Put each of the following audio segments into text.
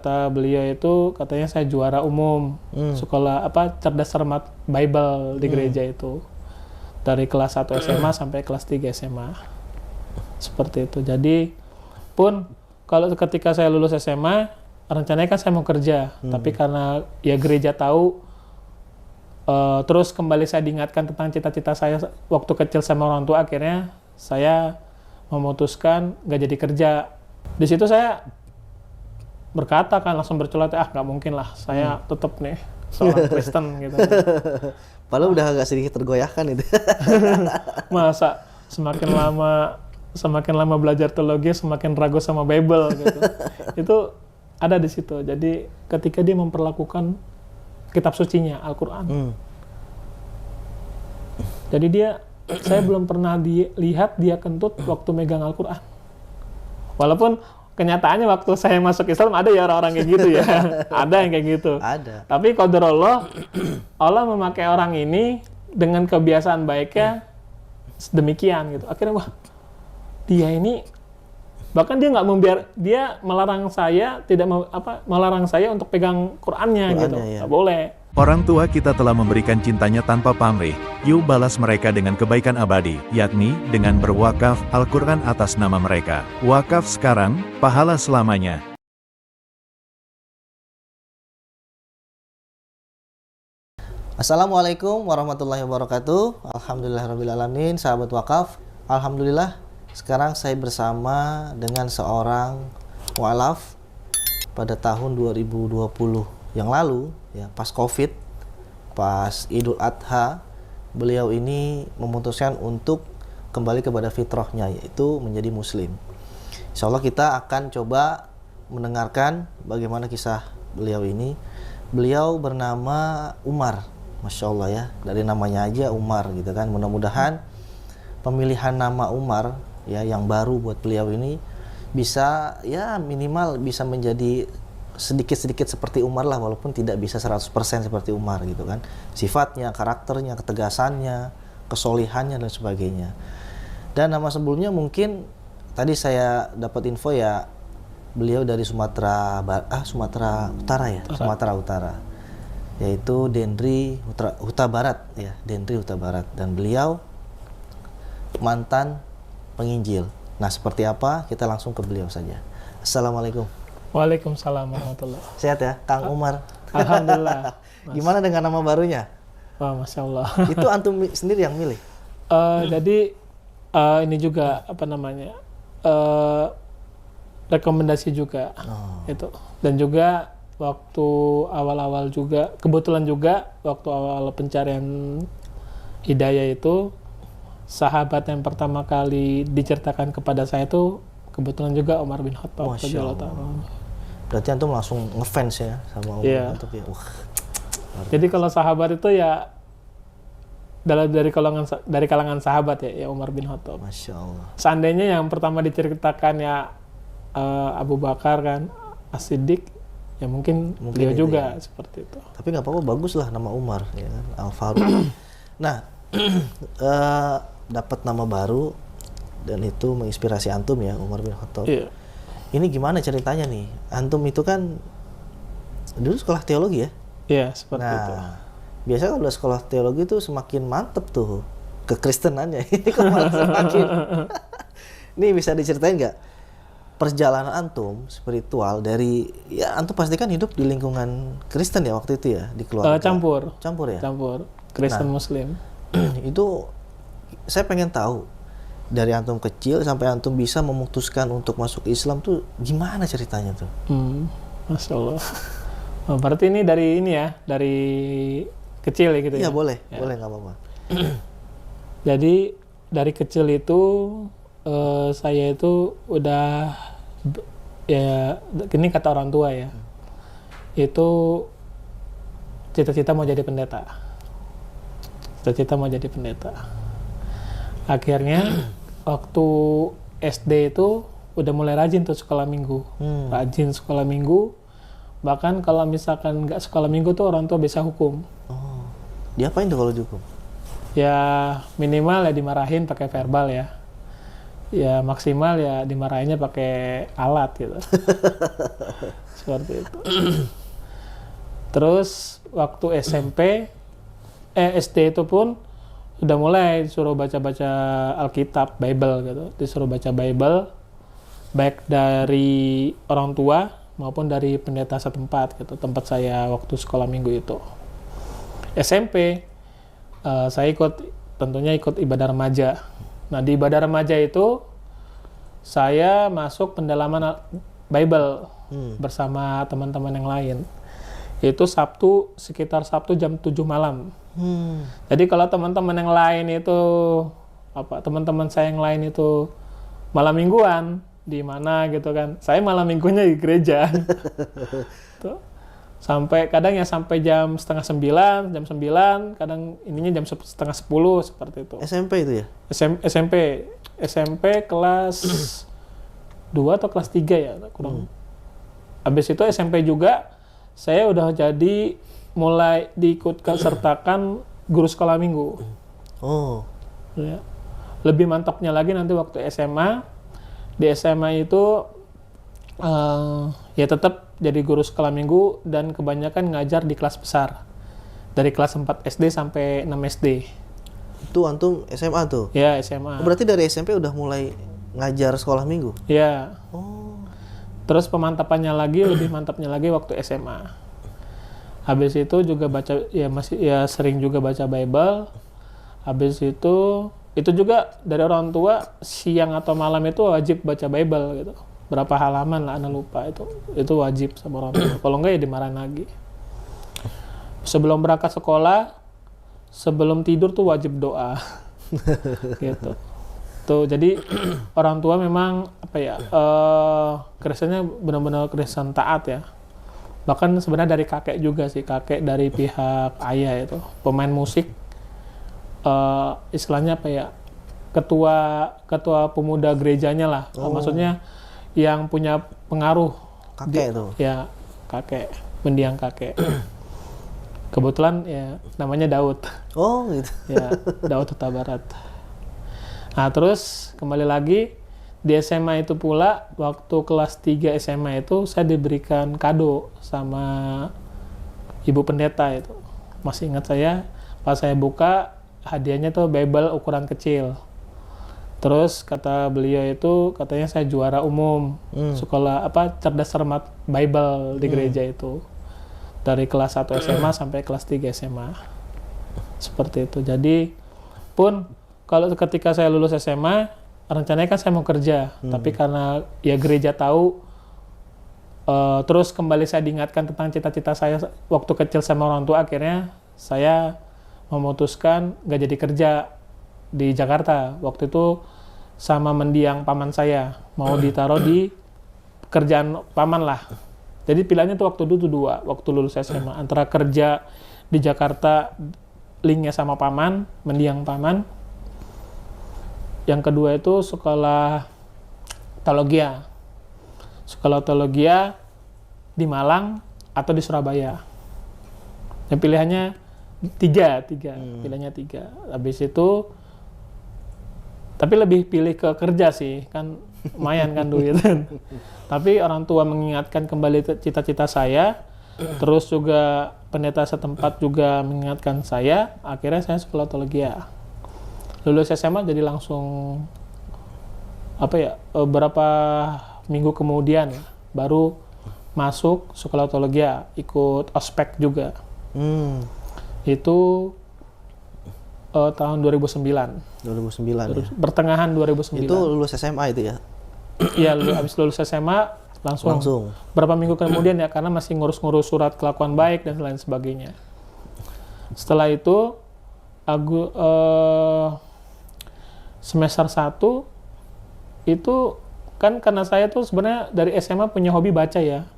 kata beliau itu katanya saya juara umum sekolah cerdas cermat Bible di gereja itu. Dari kelas 1 SMA sampai kelas 3 SMA. Seperti itu. Jadi pun kalau ketika saya lulus SMA, rencananya kan saya mau kerja, tapi karena ya gereja tahu, terus kembali saya diingatkan tentang cita-cita saya waktu kecil sama orang tua, akhirnya saya memutuskan gak jadi kerja. Di situ saya berkata kan, langsung bercelat, nggak mungkin lah, saya tetap nih seorang Kristen gitu. Padahal udah agak sedikit tergoyahkan itu. Masa semakin lama belajar teologi, semakin ragu sama Bible gitu. Itu ada di situ. Jadi ketika dia memperlakukan kitab sucinya, Al-Quran. Jadi saya belum pernah lihat dia kentut waktu megang Al-Quran. Walaupun kenyataannya waktu saya masuk Islam ada ya orang-orang kayak gitu ya. Ada yang kayak gitu. Ada. Tapi qadarullah, Allah memakai orang ini dengan kebiasaan baiknya demikian gitu. Akhirnya wah, dia ini bahkan dia dia melarang saya melarang saya untuk pegang Qurannya gitu. Ya. Nggak boleh. Orang tua kita telah memberikan cintanya tanpa pamrih, yuk balas mereka dengan kebaikan abadi, yakni dengan berwakaf Al-Quran atas nama mereka. Wakaf sekarang, pahala selamanya. Assalamualaikum warahmatullahi wabarakatuh. Alhamdulillahirrabbilalamin. Sahabat wakaf, alhamdulillah sekarang saya bersama dengan seorang mu'alaf pada tahun 2020 yang lalu, ya, pas Covid, pas Idul Adha, beliau ini memutuskan untuk kembali kepada fitrahnya, yaitu menjadi muslim. Insya Allah kita akan coba mendengarkan bagaimana kisah beliau ini. Beliau bernama Umar, Masya Allah ya, dari namanya aja Umar gitu kan. Mudah-mudahan pemilihan nama Umar ya yang baru buat beliau ini bisa ya minimal bisa menjadi sedikit-sedikit seperti Umar lah, walaupun tidak bisa 100% seperti Umar gitu kan. Sifatnya, karakternya, ketegasannya, kesolihannya dan sebagainya. Dan nama sebelumnya mungkin tadi saya dapat info ya, beliau dari Sumatera Utara ya, Sumatera Utara. Yaitu Dendri Huta Barat ya, Dendri Huta Barat, dan beliau mantan penginjil. Nah, seperti apa? Kita langsung ke beliau saja. Assalamualaikum. Waalaikumsalam warahmatullahi. Sehat ya, Kang Umar? Alhamdulillah. Gimana dengan nama barunya? Wah, Masya Allah. Itu antum sendiri yang milih? Jadi ini juga rekomendasi juga itu. Dan juga waktu awal-awal juga, kebetulan juga waktu awal pencarian hidayah itu, sahabat yang pertama kali diceritakan kepada saya itu kebetulan juga Umar bin Khattab. Masya Allah. Berarti antum langsung ngefans ya sama Umar bin Khattab ya. Jadi kalau sahabat itu ya dari kalangan sahabat ya Umar bin Khattab. Masya Allah. Seandainya yang pertama diceritakan ya Abu Bakar kan, As-Siddiq, ya mungkin beliau juga ya. Seperti itu. Tapi nggak apa-apa, bagus lah nama Umar ya kan, Al-Faruq. Nah, dapat nama baru dan itu menginspirasi antum ya, Umar bin Khattab. Iya. Ini gimana ceritanya nih? Antum itu kan dulu sekolah teologi ya? Iya, seperti itu. Biasanya kalau sekolah teologi itu semakin mantep tuh kekristenannya. Ini kok malah semakin. Ini bisa diceritain nggak perjalanan antum spiritual dari, ya antum pasti kan hidup di lingkungan Kristen ya waktu itu ya, di keluarga? Campur ya? Campur, Kristen Muslim. Itu saya pengen tahu, dari antum kecil sampai antum bisa memutuskan untuk masuk Islam tuh gimana ceritanya tuh? Masya Allah. Oh, berarti ini dari kecil ya gitu ya? Iya boleh, boleh nggak apa-apa. Jadi dari kecil itu saya itu udah ya, ini kata orang tua ya, itu cita-cita mau jadi pendeta. Akhirnya waktu SD itu udah mulai rajin tuh sekolah minggu. Rajin sekolah minggu. Bahkan kalau misalkan nggak sekolah minggu tuh orang tua bisa hukum. Oh, diapain tuh kalau dihukum? Ya minimal ya dimarahin pakai verbal ya. ya maksimal ya dimarahinnya pakai alat gitu. Seperti itu. Terus waktu SD itu pun udah mulai disuruh baca-baca Alkitab, Bible gitu. Disuruh baca Bible baik dari orang tua maupun dari pendeta setempat gitu. Tempat saya waktu sekolah minggu itu. SMP saya tentunya ikut ibadah remaja. Nah, di ibadah remaja itu saya masuk pendalaman Bible bersama teman-teman yang lain. Itu sekitar Sabtu jam 7 malam. Jadi kalau teman-teman yang lain itu teman-teman saya yang lain itu malam mingguan di mana gitu kan. Saya malam minggunya di gereja. Tuh. Sampai kadang ya sampai jam 8:30, jam 9, kadang ininya jam 9:30 seperti itu. SMP itu ya? SMP kelas 2 atau kelas 3 ya, kurang. Habis itu SMP juga saya udah jadi mulai diikutkan sertakan guru sekolah minggu. Oh. Ya. Lebih mantapnya lagi nanti waktu SMA. Di SMA itu ya tetap jadi guru sekolah minggu dan kebanyakan ngajar di kelas besar. Dari kelas 4 SD sampai 6 SD. Itu antum SMA tuh? Ya, SMA. Berarti dari SMP udah mulai ngajar sekolah minggu? Ya. Oh. Terus pemantapannya lagi, lebih mantapnya lagi waktu SMA. Habis itu juga baca, ya masih ya sering juga baca Bible. Habis itu juga dari orang tua siang atau malam itu wajib baca Bible gitu. Berapa halaman lah, Anda lupa itu wajib sama orang tua. Kalau enggak ya dimarahin lagi. Sebelum berangkat sekolah, sebelum tidur tuh wajib doa. Gitu. Tuh, jadi orang tua memang Kristennya benar-benar Kristen taat ya. Bahkan sebenarnya dari kakek juga sih, kakek dari pihak ayah itu pemain musik, istilahnya ketua pemuda gerejanya lah. Maksudnya yang punya pengaruh. Kakek tuh? Ya, kakek, mendiang kakek. Kebetulan ya namanya Daud. Oh gitu. Ya, Daud Huta Barat. Nah, terus kembali lagi di SMA itu pula, waktu kelas 3 SMA itu saya diberikan kado sama ibu pendeta itu. Masih ingat saya, pas saya buka, hadiahnya tuh Bible ukuran kecil. Terus kata beliau itu, katanya saya juara umum sekolah cerdas cermat Bible di gereja itu. Dari kelas 1 SMA sampai kelas 3 SMA. Seperti itu. Jadi pun kalau ketika saya lulus SMA, rencananya kan saya mau kerja, tapi karena ya gereja tahu, terus kembali saya diingatkan tentang cita-cita saya waktu kecil sama orang tua, akhirnya saya memutuskan gak jadi kerja di Jakarta. Waktu itu sama mendiang paman saya, mau ditaruh di kerjaan paman lah. Jadi pilihannya tuh waktu itu dua, waktu lulus SMA, antara kerja di Jakarta, linknya sama paman, mendiang paman. Yang kedua itu sekolah teologia. Sekolah teologia di Malang atau di Surabaya. Yang pilihannya tiga. Pilihannya 3. Habis itu, tapi lebih pilih ke kerja sih, kan lumayan kan duit. Tapi orang tua mengingatkan kembali cita-cita saya, terus juga pendeta setempat juga mengingatkan saya, akhirnya saya sekolah teologia. Lulus SMA jadi langsung beberapa minggu kemudian baru masuk sekolah teologia, ikut ospek juga. Itu tahun 2009. Ya? Pertengahan 2009. Itu lulus SMA itu ya? Iya, habis lulus SMA langsung. Berapa minggu kemudian ya, karena masih ngurus-ngurus surat kelakuan baik dan lain sebagainya. Setelah itu semester 1 itu kan karena saya tuh sebenarnya dari SMA punya hobi baca ya.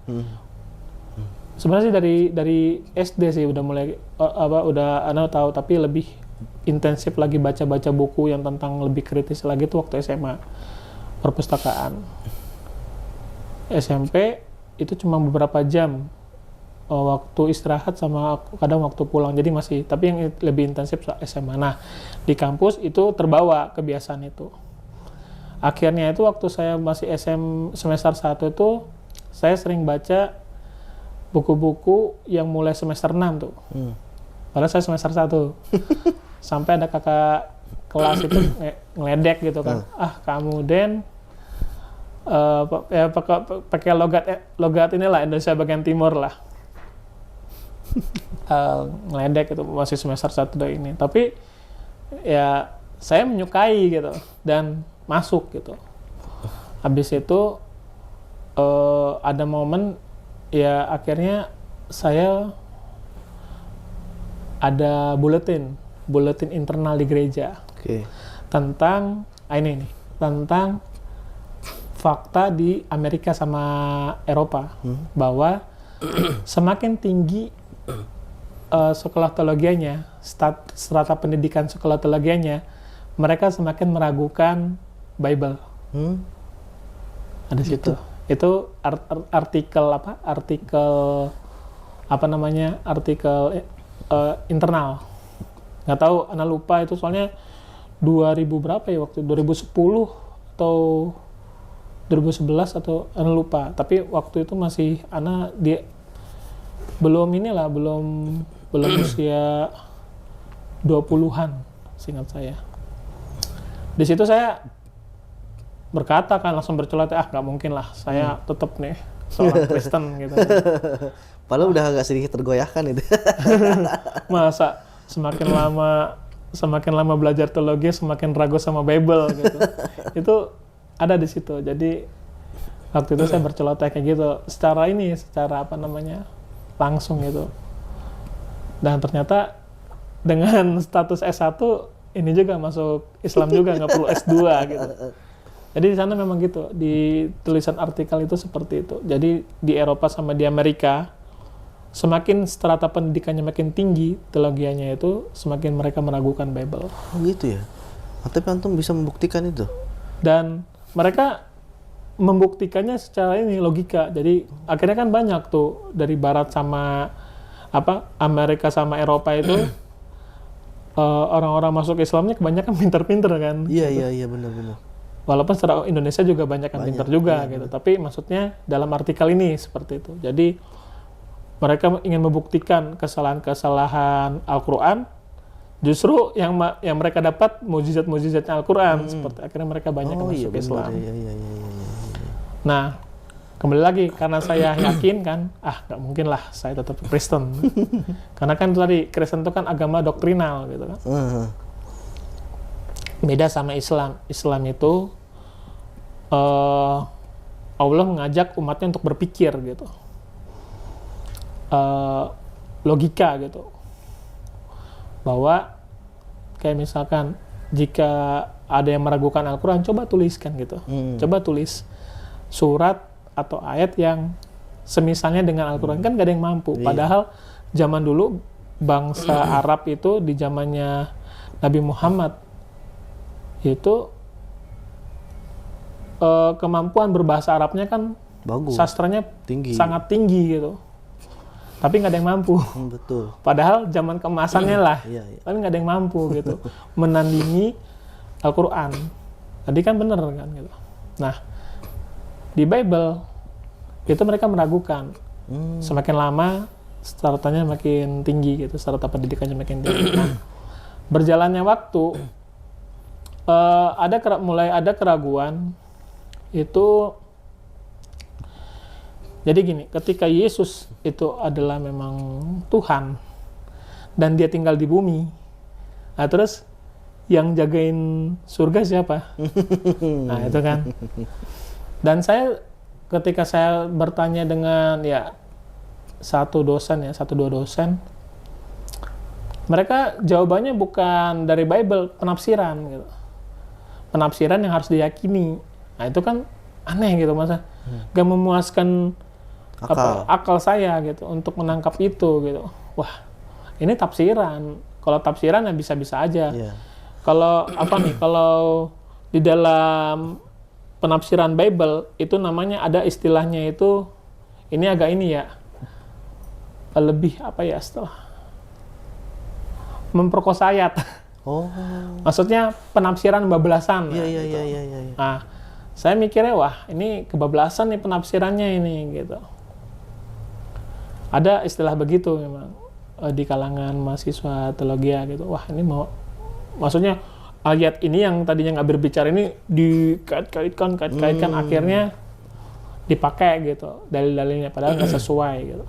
Sebenarnya sih dari SD sih udah mulai udah tahu, tapi lebih intensif lagi baca buku yang tentang lebih kritis lagi tuh waktu SMA, perpustakaan. SMP itu cuma beberapa jam waktu istirahat sama kadang waktu pulang, jadi masih, tapi yang lebih intensif SMA. Nah, di kampus itu terbawa kebiasaan itu. akhirnya itu waktu saya masih semester 1 itu saya sering baca buku-buku yang mulai semester 6 tuh. Padahal saya semester 1. Sampai ada kakak kelas itu ngeledek gitu kan. Kamu Den pakai logat inilah Indonesia bagian timur lah. Ngeledek itu masih semester 1 ini. Tapi ya saya menyukai gitu dan masuk gitu. Habis itu ada momen ya akhirnya saya ada buletin internal di gereja tentang tentang fakta di Amerika sama Eropa bahwa semakin tinggi sekolah teologianya, strata pendidikan sekolah teologianya, mereka semakin meragukan Bible. Ada situ. Itu artikel internal. Nggak tahu, Ana lupa itu soalnya 2000 berapa ya waktu 2010 atau 2011 atau Ana lupa. Tapi waktu itu masih Ana belum usia 20-an seingat saya. Di situ saya berkata kan langsung bercelat, nggak mungkin lah saya tetap nih seorang Kristen gitu. Padahal udah agak sedikit tergoyahkan itu. Masa semakin lama belajar teologi semakin ragu sama Bible gitu. Itu ada di situ. Jadi waktu itu saya berceloteh kayak gitu secara langsung gitu. Dan ternyata dengan status S1 ini juga masuk Islam juga, nggak perlu S2 gitu. Jadi di sana memang gitu, di tulisan artikel itu seperti itu. Jadi di Eropa sama di Amerika, semakin strata pendidikannya makin tinggi, teologianya itu semakin mereka meragukan Bible. Oh gitu ya? Tapi antum bisa membuktikan itu? Dan mereka membuktikannya secara logika. Jadi akhirnya kan banyak tuh dari Barat sama Amerika sama Eropa itu orang-orang masuk Islamnya kebanyakan pintar-pintar kan. Iya benar. Walaupun secara Indonesia juga banyak yang pintar juga gitu. Tapi maksudnya dalam artikel ini seperti itu. Jadi mereka ingin membuktikan kesalahan-kesalahan Al-Quran. Justru yang mereka dapat mukjizat-mukjizatnya Al-Quran. Seperti akhirnya mereka banyak yang masuk Islam. Iya. Nah, kembali lagi karena saya yakin kan, nggak mungkin lah saya tetap Kristen. Karena kan tadi Kristen itu kan agama doktrinal gitu kan. Beda sama Islam. Islam itu Allah mengajak umatnya untuk berpikir gitu, logika gitu, bahwa kayak misalkan jika ada yang meragukan Al-Quran, coba tuliskan gitu, coba tulis surat atau ayat yang semisalnya dengan Al-Quran. Kan gak ada yang mampu. Padahal zaman dulu bangsa Arab itu di zamannya Nabi Muhammad itu kemampuan berbahasa Arabnya kan bagus, sastranya sangat tinggi gitu. Tapi nggak ada yang mampu. Betul. Padahal zaman keemasannya lah, tapi nggak ada yang mampu gitu menandingi Al-Quran. Tadi kan bener kan gitu. Nah, di Bible itu mereka meragukan. Semakin lama stratanya makin tinggi gitu, strata pendidikannya makin tinggi. Nah, berjalannya waktu mulai ada keraguan itu. Jadi gini, ketika Yesus itu adalah memang Tuhan dan dia tinggal di bumi, nah terus yang jagain surga siapa? Nah itu kan. Dan ketika saya bertanya dengan satu dua dosen, mereka jawabannya bukan dari Bible, penafsiran gitu. Penafsiran yang harus diyakini. Nah itu kan aneh gitu, masa gak memuaskan akal saya gitu untuk menangkap itu gitu. Wah, ini tafsiran. Kalau tafsiran ya bisa-bisa aja. Kalau kalau di dalam penafsiran Bible itu namanya ada istilahnya itu, ini agak lebih setelah memperkosa ayat. Oh. Maksudnya penafsiran bablasan. Iya, nah, iya, gitu. iya. Nah, saya mikirnya wah ini kebablasan nih penafsirannya ini gitu. Ada istilah begitu memang di kalangan mahasiswa teologi gitu. Wah ini mau, maksudnya ayat ini yang tadinya nggak berbicara ini dikait-kaitkan akhirnya dipakai gitu dalil-dalilnya padahal nggak sesuai gitu.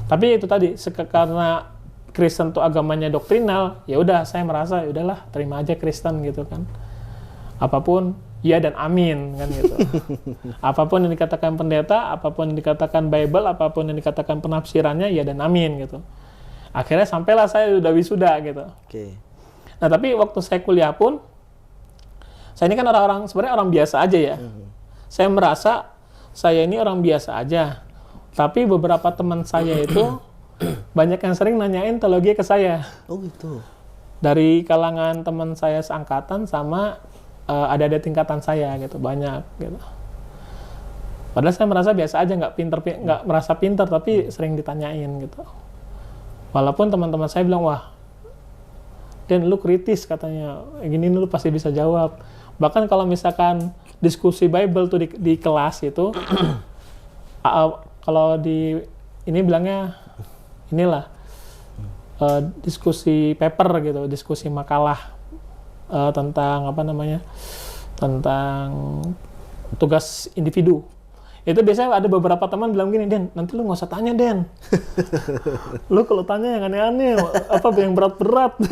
Tapi itu tadi karena Kristen tuh agamanya doktrinal, ya udah saya merasa ya udahlah terima aja Kristen gitu kan. Apapun ya dan amin kan gitu. Apapun yang dikatakan pendeta, apapun yang dikatakan Bible, apapun yang dikatakan penafsirannya ya dan amin gitu. Akhirnya sampailah saya udah wisuda gitu. Oke. Nah, tapi waktu saya kuliah pun saya ini kan orang-orang sebenarnya orang biasa aja ya. Saya merasa saya ini orang biasa aja. Tapi beberapa teman saya itu banyak yang sering nanyain teologi ke saya. Oh gitu. Dari kalangan teman saya seangkatan sama ada tingkatan saya gitu, banyak gitu. Padahal saya merasa biasa aja, nggak merasa pinter, tapi sering ditanyain gitu. Walaupun teman-teman saya bilang, wah, Dan lu kritis katanya, gini lu pasti bisa jawab. Bahkan kalau misalkan diskusi Bible tuh di kelas itu, kalau di ini bilangnya inilah diskusi paper gitu, diskusi makalah tentang apa namanya, tentang tugas individu. Itu biasanya ada beberapa teman bilang gini, Den, nanti lu nggak usah tanya, Den. Lu kalau tanya yang aneh-aneh, apa yang berat-berat,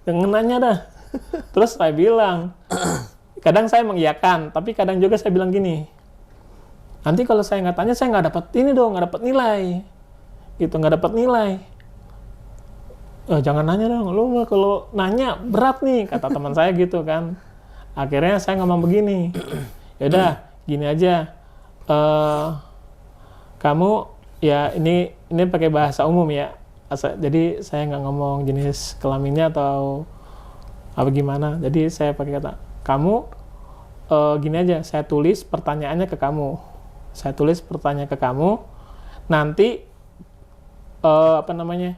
jangan nanya dah. Terus saya bilang, kadang saya mengiyakan, tapi kadang juga saya bilang gini, nanti kalau saya nggak tanya, saya nggak dapat ini dong, nggak dapat nilai, gitu, nggak dapat nilai. Jangan nanya dong, lu kalau nanya berat nih, kata teman saya gitu kan. Akhirnya saya ngomong begini, yaudah gini aja, kamu ya ini pakai bahasa umum ya, jadi saya nggak ngomong jenis kelaminnya atau apa gimana. Jadi saya pakai kata kamu, gini aja, saya tulis pertanyaannya ke kamu, nanti apa namanya,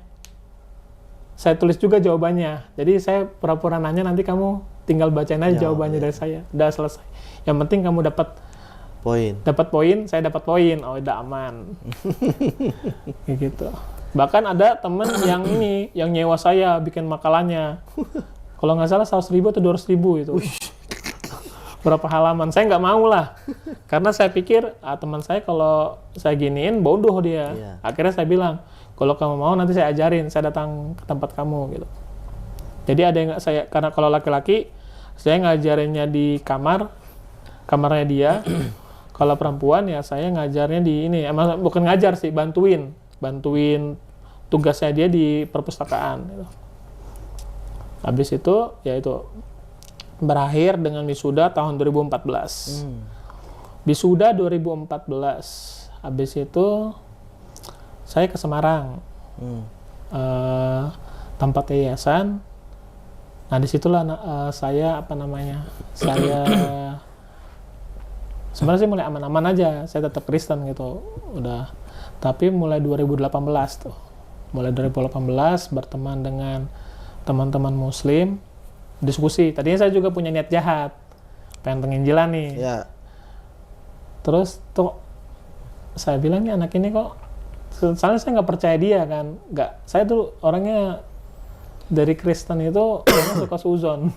saya tulis juga jawabannya. Jadi saya pura-pura nanya, nanti kamu tinggal bacain aja jawabannya dari saya. Udah selesai. Yang penting kamu dapat poin, saya dapat poin. Oh, udah aman. Kayak gitu. Bahkan ada temen yang nyewa saya bikin makalahnya. Kalau nggak salah 100.000 atau 200.000 itu. Berapa halaman? Saya nggak mau lah. Karena saya pikir teman saya kalau saya giniin bodoh dia. Yeah. Akhirnya saya bilang, kalau kamu mau nanti saya ajarin, saya datang ke tempat kamu gitu. Jadi ada yang karena kalau laki-laki saya ngajarinnya di kamarnya dia. Kalau perempuan ya saya ngajarnya di ini, bukan ngajar sih, bantuin tugasnya dia di perpustakaan gitu. Habis itu ya itu berakhir dengan wisuda tahun 2014. Wisuda 2014. Habis itu saya ke Semarang, tempat yayasan. Nah disitulah saya sebenarnya sih mulai aman-aman aja, saya tetap Kristen gitu, udah. Tapi mulai 2018 berteman dengan teman-teman Muslim, diskusi. Tadinya saya juga punya niat jahat, pengen penginjilan nih. Yeah. Terus tuh saya bilang nih anak ini kok, soalnya saya nggak percaya dia kan, saya tuh orangnya dari Kristen itu suka suzon,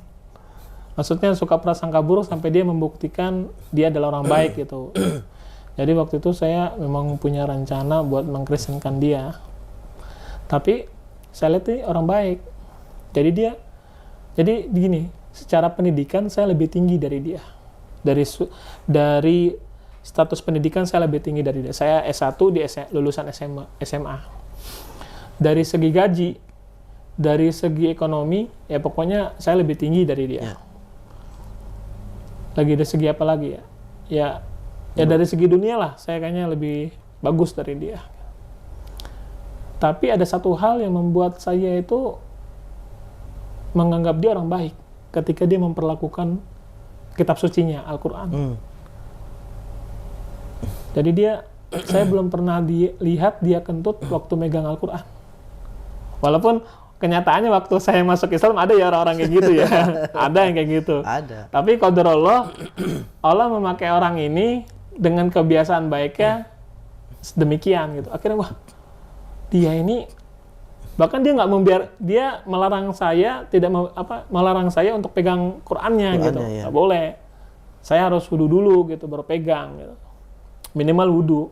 maksudnya suka prasangka buruk sampai dia membuktikan dia adalah orang baik gitu. Jadi waktu itu saya memang punya rencana buat mengkristenkan dia, tapi saya lihat ini orang baik. Jadi begini, secara pendidikan saya lebih tinggi dari dia, dari status pendidikan saya lebih tinggi dari dia. Saya S1 di lulusan SMA. Dari segi gaji, dari segi ekonomi, ya pokoknya saya lebih tinggi dari dia. Yeah. Lagi dari segi apa lagi ya? Ya dari segi dunia lah, saya kayaknya lebih bagus dari dia. Tapi ada satu hal yang membuat saya itu menganggap dia orang baik ketika dia memperlakukan kitab sucinya, Al-Quran. Jadi saya belum pernah lihat dia kentut waktu megang Al-Quran. Walaupun kenyataannya waktu saya masuk Islam ada ya orang-orang kayak gitu ya. Ada yang kayak gitu. Ada. Tapi qadarullah, Allah memakai orang ini dengan kebiasaan baiknya sedemikian gitu. Akhirnya wah, dia ini bahkan dia dia melarang saya melarang saya untuk pegang Qur'annya gitu. Ya. Nggak boleh. Saya harus wudu dulu gitu baru pegang gitu. Minimal wudu.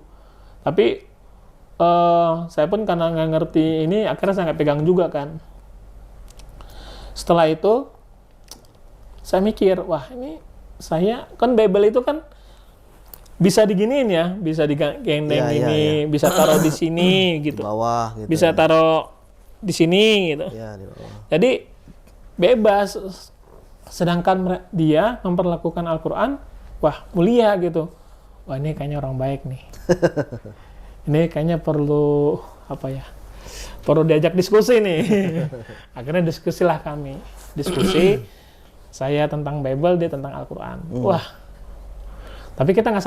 Tapi saya pun karena nggak ngerti ini, akhirnya saya nggak pegang juga kan. Setelah itu, saya mikir, wah ini saya, kan Bible itu kan bisa diginiin ya, bisa digendeng ini, bisa taruh di sini gitu. Di bawah gitu. Bisa taruh di sini gitu. Ya, di bawah. Jadi bebas. Sedangkan dia memperlakukan Al-Quran, wah mulia gitu. Wah ini kayaknya orang baik nih. Ini kayaknya perlu perlu diajak diskusi nih. Akhirnya diskusilah kami, saya tentang Bible, dia tentang Al-Quran. Wah, tapi kita nggak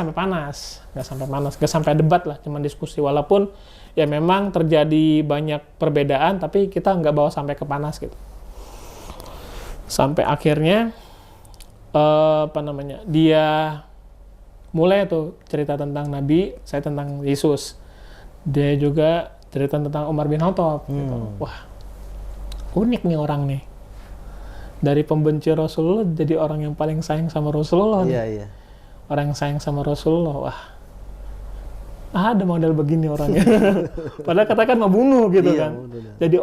sampai debat lah, cuma diskusi. Walaupun ya memang terjadi banyak perbedaan, tapi kita nggak bawa sampai ke panas gitu. Sampai akhirnya dia mulai tuh cerita tentang Nabi, saya tentang Yesus. Dia juga cerita tentang Umar bin Khattab gitu. Wah, unik nih orang nih. Dari pembenci Rasulullah jadi orang yang paling sayang sama Rasulullah. Iya. Orang yang sayang sama Rasulullah. Wah, ada model begini orangnya. Padahal katakan mau bunuh gitu kan. Jadi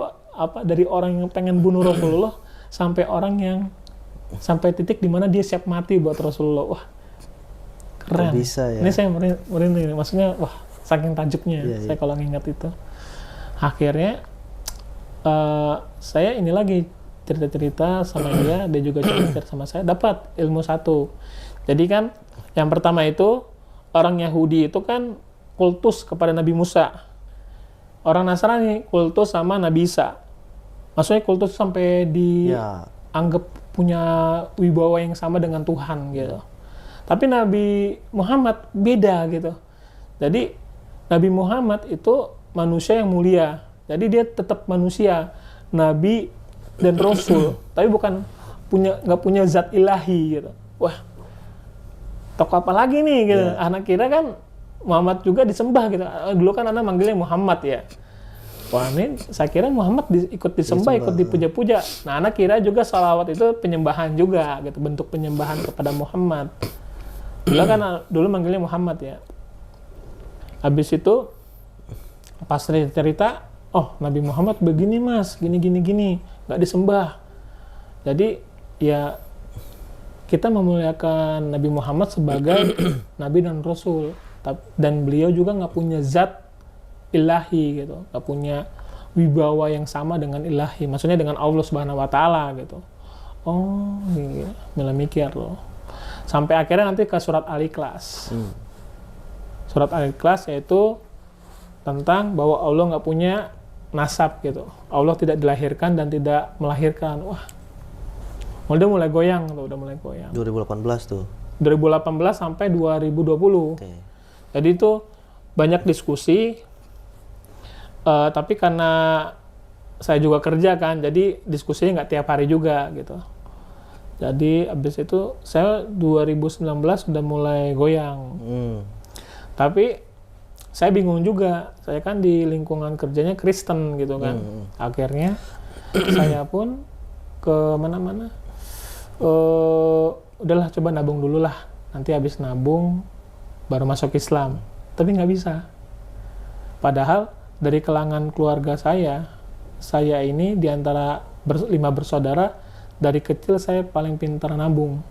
dari orang yang pengen bunuh Rasulullah sampai orang yang sampai titik di mana dia siap mati buat Rasulullah. Wah, keren. Bisa ya. Ini saya merinding, maksudnya wah saking tajuknya saya kalau ngingat itu. Akhirnya saya ini lagi cerita-cerita sama dia juga cerita sama saya, dapat ilmu satu. Jadi kan yang pertama itu orang Yahudi itu kan kultus kepada Nabi Musa. Orang Nasrani kultus sama Nabi Isa. Maksudnya kultus sampai dianggap punya wibawa yang sama dengan Tuhan gitu. Tapi Nabi Muhammad beda gitu. Jadi Nabi Muhammad itu manusia yang mulia. Jadi dia tetap manusia, nabi dan rasul, tapi nggak punya zat ilahi gitu. Wah, tokoh apa lagi nih gitu. Anak kira kan Muhammad juga disembah gitu. Dulu kan anak manggilnya Muhammad ya. Wah, ini saya kira Muhammad ikut disembah, ikut dipuja-puja. Nah, anak kira juga sholawat itu penyembahan juga gitu, bentuk penyembahan kepada Muhammad. Dulu manggilnya Muhammad ya. Habis itu pas cerita, oh Nabi Muhammad begini mas, gini, nggak disembah. Jadi ya kita memuliakan Nabi Muhammad sebagai Nabi dan Rasul, dan beliau juga nggak punya zat ilahi gitu, nggak punya wibawa yang sama dengan ilahi, maksudnya dengan Allah Subhanahu Wa Taala gitu. Oh, iya, malah mikir loh. Sampai akhirnya nanti ke surat Al-Ikhlas. Surat Al-Ikhlas yaitu tentang bahwa Allah nggak punya nasab gitu. Allah tidak dilahirkan dan tidak melahirkan. Wah, udah mulai goyang. 2018 tuh. 2018 sampai 2020. Okay. Jadi itu banyak diskusi. Tapi karena saya juga kerja kan, jadi diskusinya nggak tiap hari juga gitu. Jadi abis itu saya 2019 sudah mulai goyang. Tapi saya bingung juga, saya kan di lingkungan kerjanya Kristen gitu kan. Akhirnya saya pun ke mana-mana, udahlah coba nabung dulu lah, nanti habis nabung baru masuk Islam. Tapi nggak bisa. Padahal dari kalangan keluarga saya ini diantara 5 bersaudara, dari kecil saya paling pintar nabung.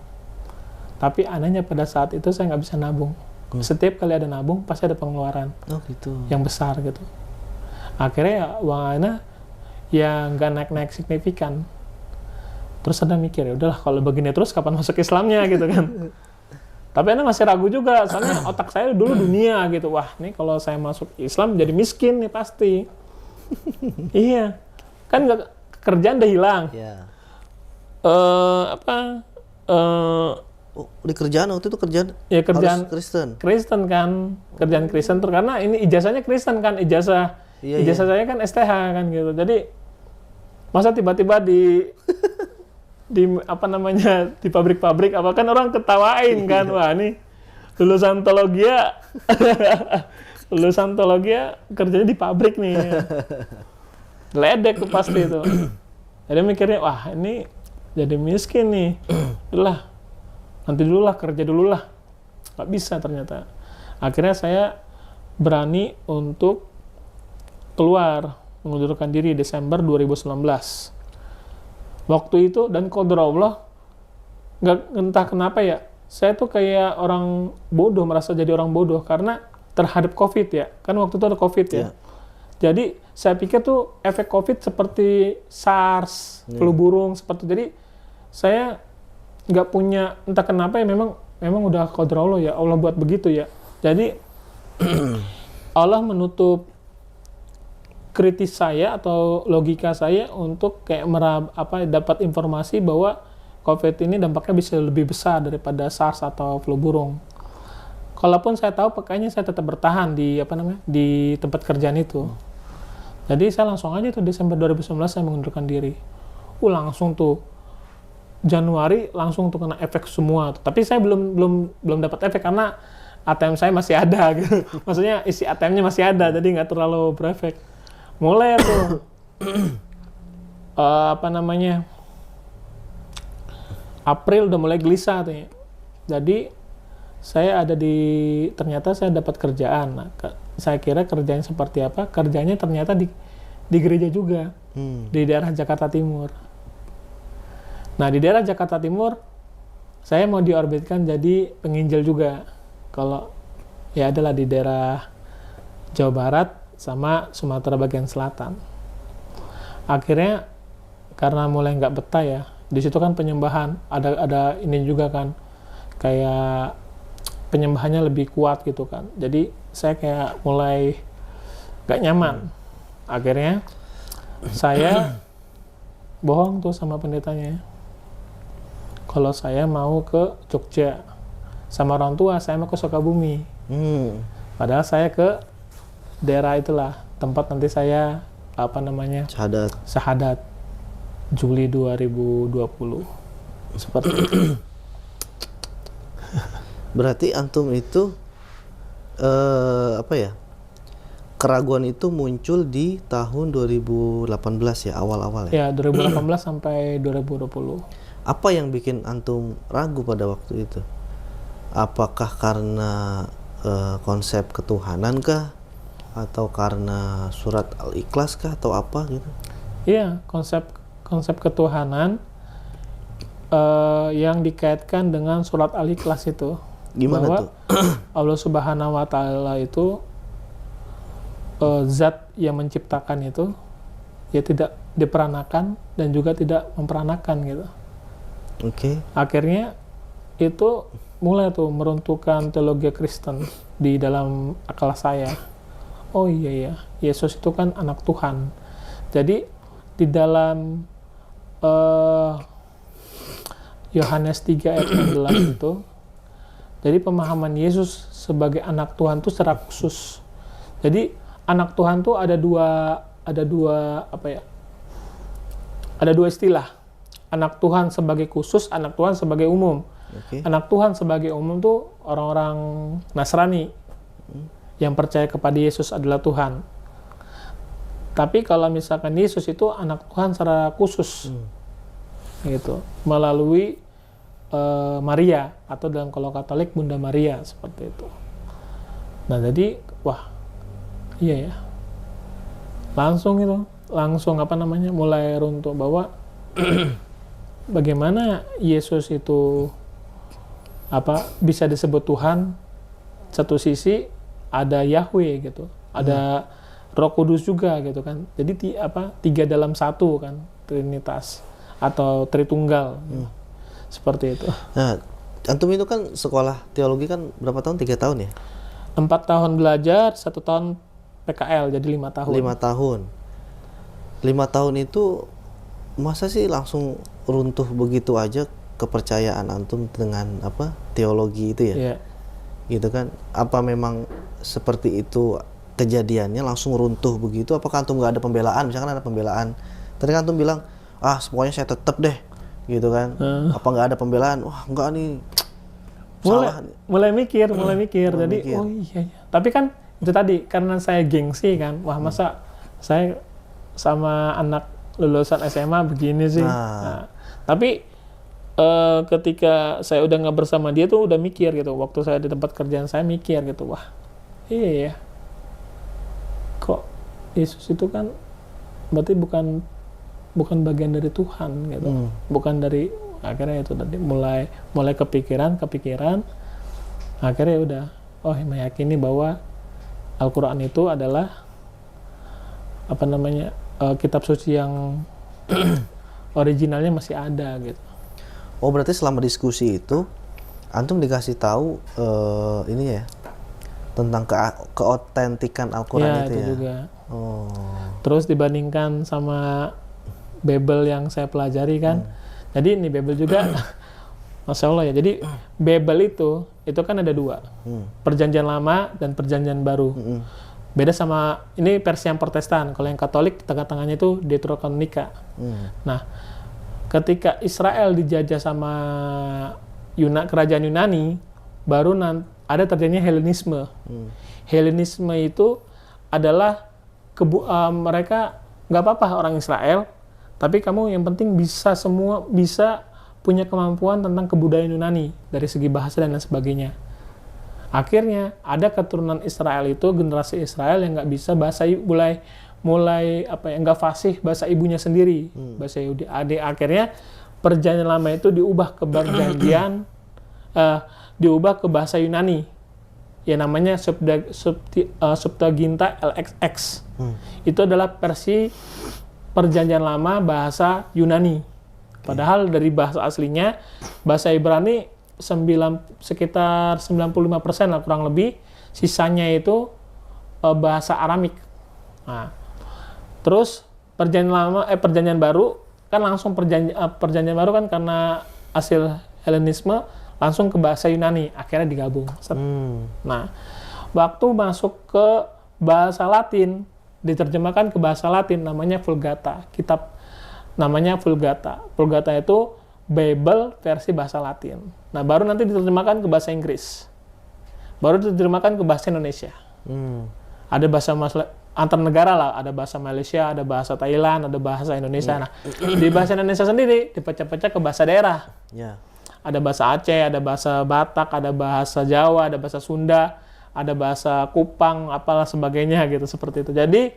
Tapi anehnya pada saat itu saya nggak bisa nabung. Setiap kali ada nabung, pasti ada pengeluaran yang besar gitu. Akhirnya ya uang ana yang nggak naik-naik signifikan. Terus ada mikir, ya udahlah kalau begini terus kapan masuk Islamnya gitu kan. Tapi ana masih ragu juga, soalnya otak saya dulu dunia gitu. Wah, nih kalau saya masuk Islam jadi miskin nih pasti. Iya, kan kerjaan udah hilang. Di kerjaan waktu itu kerjaan Kristen kan, kerjaan Kristen tuh karena ini ijazahnya Kristen kan, ijazah saya kan STH kan gitu. Jadi Masa tiba-tiba di apa namanya, di pabrik-pabrik apa, kan orang ketawain kan, wah ini lulusan teologi lulusan teologi kerjanya di pabrik nih. Ledek tuh pasti itu. Jadi mikirnya, wah ini jadi miskin nih. Udah, nanti dulu lah, kerja dulu lah. Nggak bisa ternyata. Akhirnya saya berani untuk keluar, mengundurkan diri Desember 2019. Waktu itu, dan qadar Allah, nggak entah kenapa ya, saya tuh kayak orang bodoh, merasa jadi orang bodoh, karena terhadap COVID ya. Kan waktu itu ada COVID ya. Jadi, saya pikir tuh efek COVID seperti SARS, flu burung, seperti jadi saya nggak punya, entah kenapa ya, memang udah qadar Allah ya, Allah buat begitu ya. Jadi, Allah menutup kritis saya atau logika saya untuk kayak dapat informasi bahwa COVID ini dampaknya bisa lebih besar daripada SARS atau flu burung. Kalaupun saya tahu, makanya saya tetap bertahan di di tempat kerjaan itu. Jadi saya langsung aja tuh Desember 2019 saya mengundurkan diri. Langsung tuh Januari langsung tuh kena efek semua. Tapi saya belum dapat efek karena ATM saya masih ada gitu. Maksudnya isi ATM-nya masih ada, jadi nggak terlalu berefek. Mulai tuh April udah mulai gelisah tuh ya. Jadi ternyata saya dapat kerjaan. Nah, saya kira kerjanya seperti apa? Kerjanya ternyata di gereja juga, di daerah Jakarta Timur. Nah, di daerah Jakarta Timur saya mau diorbitkan jadi penginjil juga. Kalau ya adalah di daerah Jawa Barat sama Sumatera bagian selatan. Akhirnya karena mulai nggak betah ya, di situ kan penyembahan ada ini juga kan, kayak penyembahannya lebih kuat gitu kan. Jadi saya kayak mulai nggak nyaman. Akhirnya saya bohong tuh sama pendetanya. Kalau saya mau ke Jogja, sama orang tua saya mau ke Sukabumi. Padahal saya ke daerah itulah tempat nanti saya syahadat Juli 2020 seperti itu. Berarti antum itu keraguan itu muncul di tahun 2018 ya, awal-awal ya? Ya, 2018 sampai 2020. Apa yang bikin antum ragu pada waktu itu? Apakah karena konsep ketuhanan kah? Atau karena surat Al-Ikhlas kah? Atau apa gitu? Iya, konsep ketuhanan yang dikaitkan dengan surat Al-Ikhlas itu. Gimana bahwa tuh? Allah Subhanahu wa Ta'ala itu zat yang menciptakan itu ya tidak diperanakan dan juga tidak memperanakan gitu. Oke. Akhirnya itu mulai tuh meruntuhkan teologi Kristen di dalam akal saya. Oh iya ya, Yesus itu kan anak Tuhan. Jadi di dalam Yohanes 3 ayat 16 itu, jadi pemahaman Yesus sebagai anak Tuhan itu secara khusus. Jadi anak Tuhan tuh ada dua istilah. Anak Tuhan sebagai khusus, anak Tuhan sebagai umum. Okay. Anak Tuhan sebagai umum tuh orang-orang Nasrani yang percaya kepada Yesus adalah Tuhan. Tapi kalau misalkan Yesus itu anak Tuhan secara khusus, gitu, melalui Maria, atau dalam kalau Katolik Bunda Maria, seperti itu. Nah jadi, wah, iya ya, langsung mulai runtuh bahwa bagaimana Yesus itu bisa disebut Tuhan. Satu sisi ada Yahweh gitu, ada Roh Kudus juga gitu kan. Jadi 3 dalam 1 kan, Trinitas atau Tritunggal. Seperti itu. Nah, antum itu kan sekolah teologi kan berapa tahun? 3 tahun ya? 4 tahun belajar, 1 tahun PKL, jadi 5 tahun. 5 tahun. 5 tahun itu masa sih langsung runtuh begitu aja kepercayaan antum dengan teologi itu ya? Iya. Gitu kan? Apa memang seperti itu kejadiannya langsung runtuh begitu? Apakah antum nggak ada pembelaan? Misalkan ada pembelaan Tadi kan antum bilang, pokoknya saya tetap deh, gitu kan. Apa nggak ada pembelaan? Wah, enggak nih. Salah. Mulai mikir. Jadi, mikir. oh iya. Tapi kan itu tadi karena saya gengsi kan. Wah, masa saya sama anak lulusan SMA begini sih. Nah, tapi ketika saya udah nggak bersama dia tuh udah mikir gitu. Waktu saya di tempat kerjaan saya mikir gitu. Wah, iya ya. Kok Yesus itu kan berarti bukan bagian dari Tuhan gitu. Bukan dari, akhirnya itu tadi mulai kepikiran akhirnya udah meyakini bahwa Al-Quran itu adalah kitab suci yang originalnya masih ada gitu. Oh, berarti selama diskusi itu antum dikasih tahu ini ya tentang keotentikan Al-Quran itu itu ya. Juga. Oh. Terus dibandingkan sama Bible yang saya pelajari kan. Jadi ini Bible juga Masya Allah ya. Jadi Bible itu kan ada 2. Perjanjian Lama dan Perjanjian Baru. Beda sama ini versi yang Protestan. Kalau yang Katolik tengah-tengahnya itu Deuterokanonika. Nah, ketika Israel dijajah sama kerajaan Yunani, baru ada terjadinya Helenisme. Helenisme itu adalah mereka nggak apa-apa orang Israel, tapi kamu yang penting bisa punya kemampuan tentang kebudayaan Yunani dari segi bahasa dan lain sebagainya. Akhirnya ada keturunan Israel itu, generasi Israel yang nggak bisa mulai nggak fasih bahasa ibunya sendiri, bahasa Yahudi. Akhirnya Perjanjian Lama itu diubah ke diubah ke bahasa Yunani, ya namanya Septuaginta LXX. Itu adalah versi Perjanjian Lama bahasa Yunani. Padahal dari bahasa aslinya bahasa Ibrani sekitar 95% lah kurang lebih, sisanya itu bahasa Aramik. Nah, terus Perjanjian Baru kan langsung Perjanjian Baru kan karena hasil Helenisme langsung ke bahasa Yunani, akhirnya digabung. Nah, waktu masuk ke bahasa Latin, diterjemahkan ke bahasa Latin namanya Vulgata. Kitab namanya Vulgata. Vulgata itu Bible versi bahasa Latin. Nah, baru nanti diterjemahkan ke bahasa Inggris. Baru diterjemahkan ke bahasa Indonesia. Ada bahasa antar negara lah, ada bahasa Malaysia, ada bahasa Thailand, ada bahasa Indonesia. Nah, di bahasa Indonesia sendiri dipecah-pecah ke bahasa daerah. Ada bahasa Aceh, ada bahasa Batak, ada bahasa Jawa, ada bahasa Sunda, ada bahasa Kupang, apalah sebagainya gitu, seperti itu. Jadi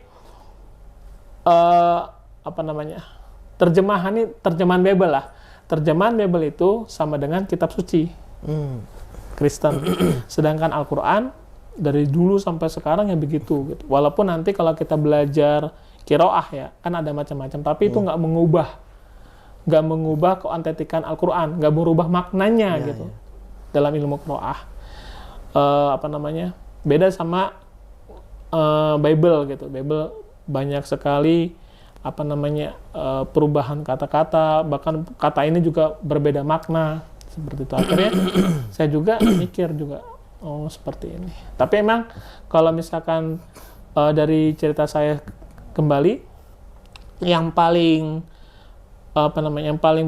terjemahan Bible lah. Terjemahan Bible itu sama dengan kitab suci Kristen. Sedangkan Al-Quran dari dulu sampai sekarang ya begitu gitu. Walaupun nanti kalau kita belajar qiraah ya, kan ada macam-macam, tapi itu nggak mengubah keotentikan Al-Quran, nggak merubah maknanya gitu. Dalam ilmu qiraah. Beda sama Bible gitu. Bible banyak sekali perubahan kata-kata, bahkan kata ini juga berbeda makna, seperti itu. Akhirnya saya juga mikir juga, seperti ini. Tapi emang kalau misalkan dari cerita saya kembali, yang paling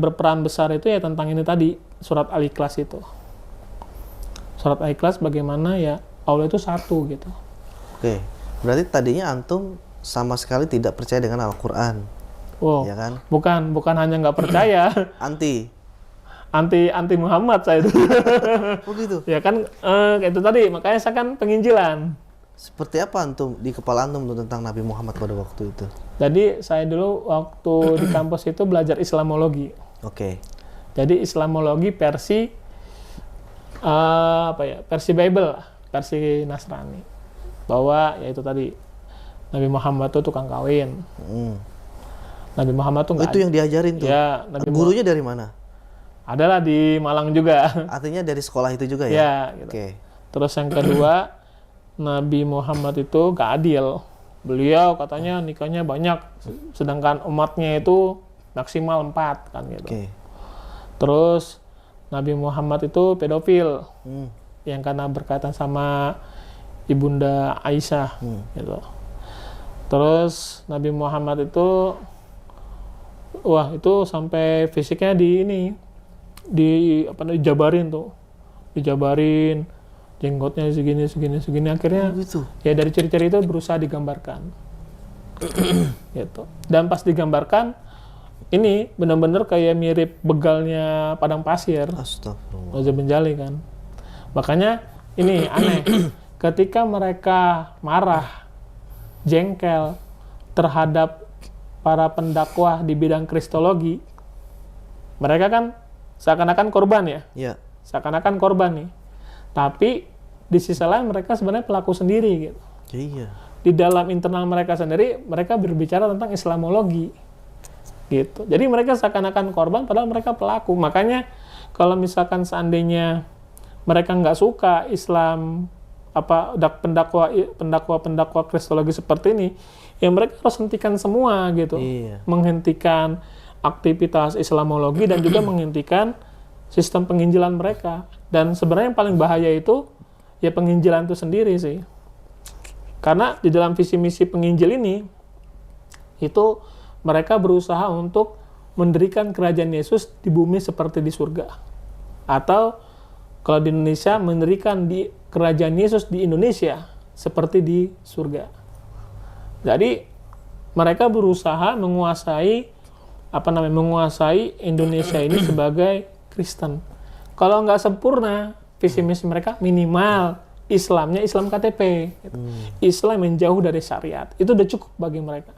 berperan besar itu ya tentang ini tadi, surat Al-Ikhlas itu. Surat Al-Ikhlas bagaimana ya Allah itu satu gitu. Oke, berarti tadinya antum sama sekali tidak percaya dengan Al-Quran, ya kan? Bukan hanya nggak percaya, anti Muhammad saya itu. Begitu. Ya kan, itu tadi makanya saya kan penginjilan. Seperti apa antum di kepala antum tentang Nabi Muhammad pada waktu itu? Jadi saya dulu waktu di kampus itu belajar Islamologi. Oke. Jadi Islamologi versi versi Bible, versi Nasrani. Bahwa ya itu tadi Nabi Muhammad itu tukang kawin. Nabi Muhammad tuh itu yang diajarin tuh. Ya, gurunya dari mana? Adalah di Malang juga. Artinya dari sekolah itu juga ya? Ya, gitu. Oke. Terus yang kedua, Nabi Muhammad itu gak adil. Beliau katanya nikahnya banyak, sedangkan umatnya itu maksimal 4 kan gitu. Oke. Terus Nabi Muhammad itu pedofil, yang karena berkaitan sama ibunda Aisyah gitu. Terus Nabi Muhammad itu Wah, itu sampai fisiknya dijabarin tuh. Dijabarin, jenggotnya segini. Akhirnya gitu. ya dari ciri-ciri itu berusaha digambarkan. Gitu. Dan pas digambarkan, ini benar-benar kayak mirip begalnya padang pasir. Astagfirullah. Wajah benjali kan. Makanya ini aneh. Ketika mereka marah, jengkel terhadap para pendakwah di bidang kristologi, mereka kan seakan-akan korban ya. Iya. Seakan-akan korban nih. Tapi di sisi lain mereka sebenarnya pelaku sendiri gitu. Iya. Di dalam internal mereka sendiri, mereka berbicara tentang Islamologi. Gitu. Jadi mereka seakan-akan korban padahal mereka pelaku. Makanya kalau misalkan seandainya mereka nggak suka Islam pendakwa kristologi seperti ini, ya mereka harus hentikan semua gitu. Iya. Menghentikan aktivitas Islamologi dan juga menghentikan sistem penginjilan mereka. Dan sebenarnya yang paling bahaya itu ya penginjilan itu sendiri sih. Karena di dalam visi misi penginjil ini itu mereka berusaha untuk mendirikan kerajaan Yesus di bumi seperti di surga. Atau kalau di Indonesia mendirikan di kerajaan Yesus di Indonesia seperti di surga. Jadi mereka berusaha menguasai Indonesia ini sebagai Kristen. Kalau nggak sempurna visi misi mereka, minimal Islamnya Islam KTP, gitu. Islam yang jauh dari syariat, itu udah cukup bagi mereka.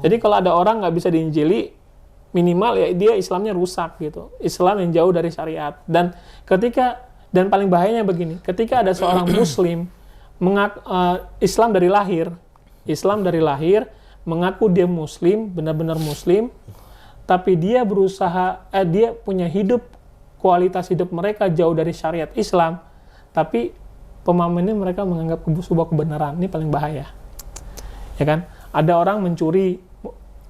Jadi kalau ada orang nggak bisa diinjili, minimal ya dia Islamnya rusak gitu. Islam yang jauh dari syariat. Dan paling bahayanya begini, ketika ada seorang Muslim Islam dari lahir, mengaku dia Muslim, benar-benar Muslim, tapi dia dia punya kualitas hidup mereka jauh dari syariat Islam, tapi pemahamannya mereka menganggap sebuah kebenaran. Ini paling bahaya. Ya kan? Ada orang mencuri,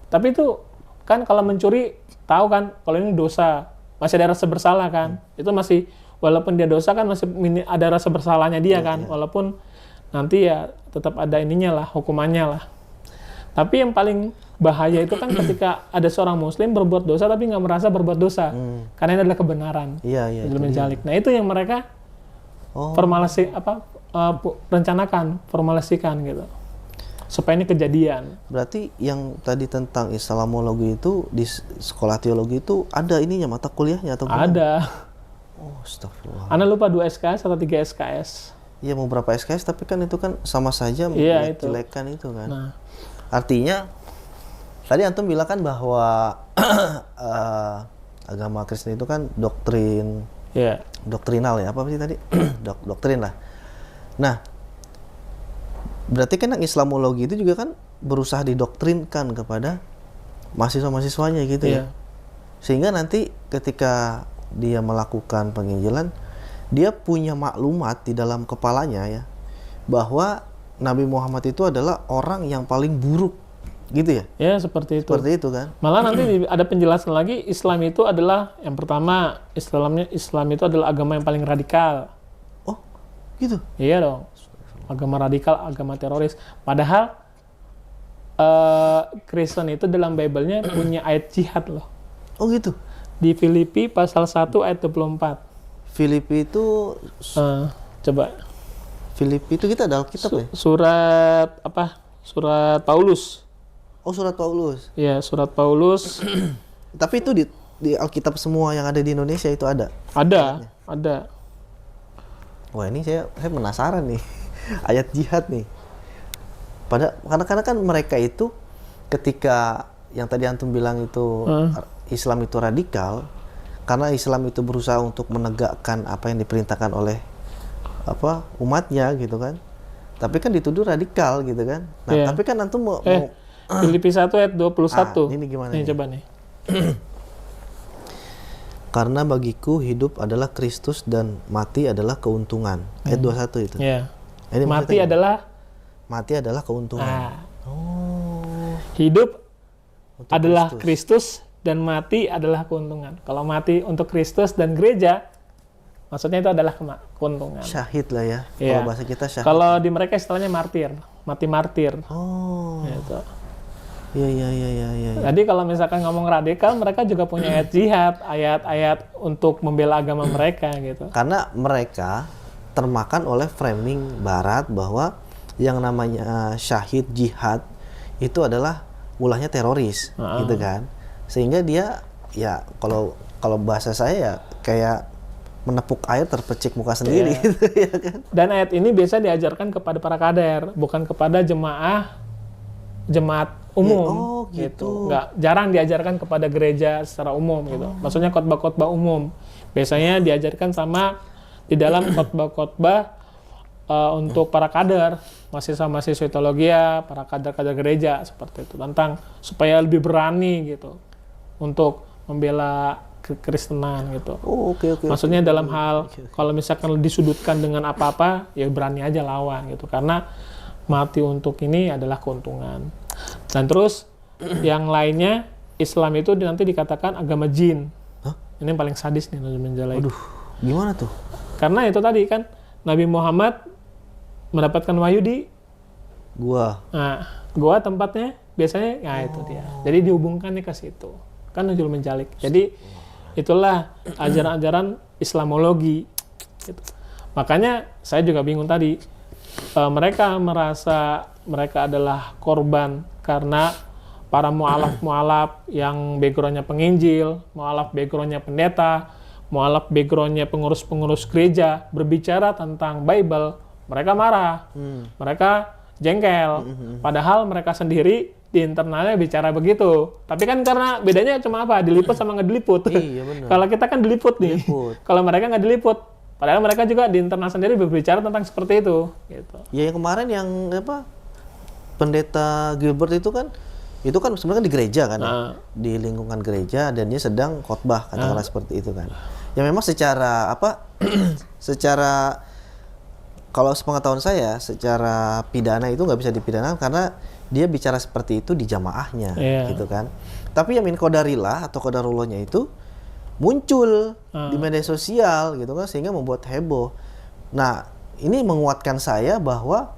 tapi itu kan kalau mencuri, tahu kan kalau ini dosa, masih ada rasa bersalah kan? Itu masih, walaupun dia dosa kan masih ada rasa bersalahnya dia kan? Walaupun nanti ya tetap ada hukumannya lah. Tapi yang paling bahaya itu kan ketika ada seorang Muslim berbuat dosa tapi nggak merasa berbuat dosa, karena ini adalah kebenaran. Iya. Nah itu yang mereka formulasikan gitu, supaya ini kejadian. Berarti yang tadi tentang Islamologi itu di sekolah teologi itu ada ininya mata kuliahnya atau gimana? Ada. Oh, astagfirullah. Anda lupa 2 SKS atau 3 SKS? Iya, mau berapa SKS tapi kan itu kan sama saja menjelekkan itu kan. Nah. Artinya tadi antum bilang kan bahwa agama Kristen itu kan doktrinal ya, apa sih tadi? Doktrin lah. Nah, berarti kan yang Islamologi itu juga kan berusaha didoktrinkan kepada mahasiswa-mahasiswanya gitu ya. Sehingga nanti ketika dia melakukan penginjilan, dia punya maklumat di dalam kepalanya ya, bahwa Nabi Muhammad itu adalah orang yang paling buruk, gitu ya? Ya, seperti itu. Seperti itu kan? Malah nanti ada penjelasan lagi, Islam itu adalah, yang pertama, Islam itu adalah agama yang paling radikal. Oh, gitu? Iya dong. Agama radikal, agama teroris. Padahal, Kristen itu dalam Bible-nya punya ayat jihad loh. Oh gitu? Di Filipi pasal 1 ayat 24. Filipi itu... Coba. Filipi itu kita ada Alkitab ya? Surat Paulus. Oh, surat Paulus. Iya, surat Paulus. Tapi itu di Alkitab semua yang ada di Indonesia itu ada? Ada. Wah, ini saya penasaran nih. Ayat jihad nih. Karena kan mereka itu ketika yang tadi antum bilang itu Islam itu radikal, karena Islam itu berusaha untuk menegakkan apa yang diperintahkan oleh umatnya gitu kan. Tapi kan dituduh radikal gitu kan. Nah, tapi kan antum mau Filipi 1 ayat 21. Ini gimana? Ini coba nih. Karena bagiku hidup adalah Kristus dan mati adalah keuntungan. Ayat 21 itu. Iya. Ini mati adalah keuntungan. Hidup untuk adalah Kristus dan mati adalah keuntungan. Kalau mati untuk Kristus dan gereja, maksudnya itu adalah keuntungan. Syahid lah ya. Iya. Kalau bahasa kita syahid. Kalau di mereka istilahnya martir, mati martir. Oh. Gitu. Iya. Jadi kalau misalkan ngomong radikal, mereka juga punya ayat jihad, ayat-ayat untuk membela agama mereka gitu. Karena mereka termakan oleh framing Barat bahwa yang namanya syahid jihad itu adalah ulahnya teroris, gitu kan. Sehingga dia ya kalau bahasa saya ya kayak menepuk air terpecik muka sendiri gitu ya kan. Dan ayat ini biasa diajarkan kepada para kader, bukan kepada jemaat umum gitu. Nggak, jarang diajarkan kepada gereja secara umum gitu. Maksudnya khotbah-khotbah umum. Biasanya diajarkan sama di dalam khotbah-khotbah untuk para kader, mahasiswa-mahasiswa teologia, para kader-kader gereja seperti itu, tentang supaya lebih berani gitu untuk membela kekristenan gitu. Oke. Maksudnya dalam hal kalau misalkan disudutkan dengan apa-apa, ya berani aja lawan gitu. Karena mati untuk ini adalah keuntungan. Dan terus yang lainnya, Islam itu nanti dikatakan agama jin. Hah? Ini yang paling sadis nih Najul Menjalai. Aduh, gimana tuh? Karena itu tadi kan Nabi Muhammad mendapatkan wahyu di Gua. nah, gua tempatnya biasanya itu dia. Jadi dihubungkannya ke situ. Kan Najul Menjalik. Jadi itulah ajaran-ajaran Islamologi gitu. Makanya saya juga bingung tadi. Mereka merasa mereka adalah korban karena para mu'alaf yang backgroundnya penginjil, mu'alaf backgroundnya pendeta, mu'alaf backgroundnya pengurus-pengurus gereja berbicara tentang Bible, mereka marah, mereka jengkel. Padahal mereka sendiri di internalnya bicara begitu. Tapi kan karena bedanya cuma apa? Diliput sama nggak diliput. Iya, benar. Kalau kita kan diliput nih. Kalau mereka nggak diliput. Padahal mereka juga di internal sendiri berbicara tentang seperti itu. Gitu. Ya yang kemarin yang apa? Pendeta Gilbert itu kan sebenarnya kan di gereja kan ya? Di lingkungan gereja dan dia sedang khotbah katakanlah seperti itu kan. Ya memang secara secara kalau sepengetahuan saya secara pidana itu nggak bisa dipidanakan karena dia bicara seperti itu di jamaahnya gitu kan. Tapi yang min qadarillah atau qadarullahnya itu muncul di media sosial gitu kan sehingga membuat heboh. Nah, ini menguatkan saya bahwa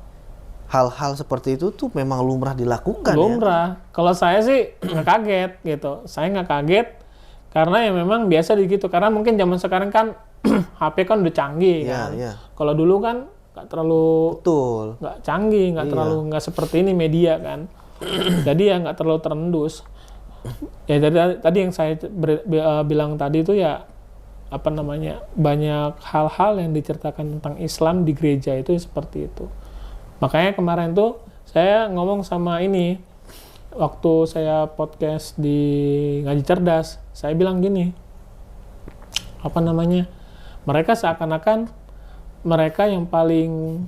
hal-hal seperti itu tuh memang lumrah dilakukan. Lumrah. Kalau saya sih nggak kaget gitu. Saya nggak kaget karena ya memang biasa gitu. Karena mungkin zaman sekarang kan HP kan udah canggih kan. Kalau dulu kan nggak terlalu nggak canggih, nggak terlalu nggak seperti ini media kan. Jadi ya nggak terlalu terendus. Ya tadi yang saya bilang tadi itu ya apa namanya banyak hal-hal yang diceritakan tentang Islam di gereja itu seperti itu. Makanya kemarin tuh saya ngomong sama ini waktu saya podcast di Ngaji Cerdas, saya bilang gini, apa namanya, mereka seakan-akan mereka yang paling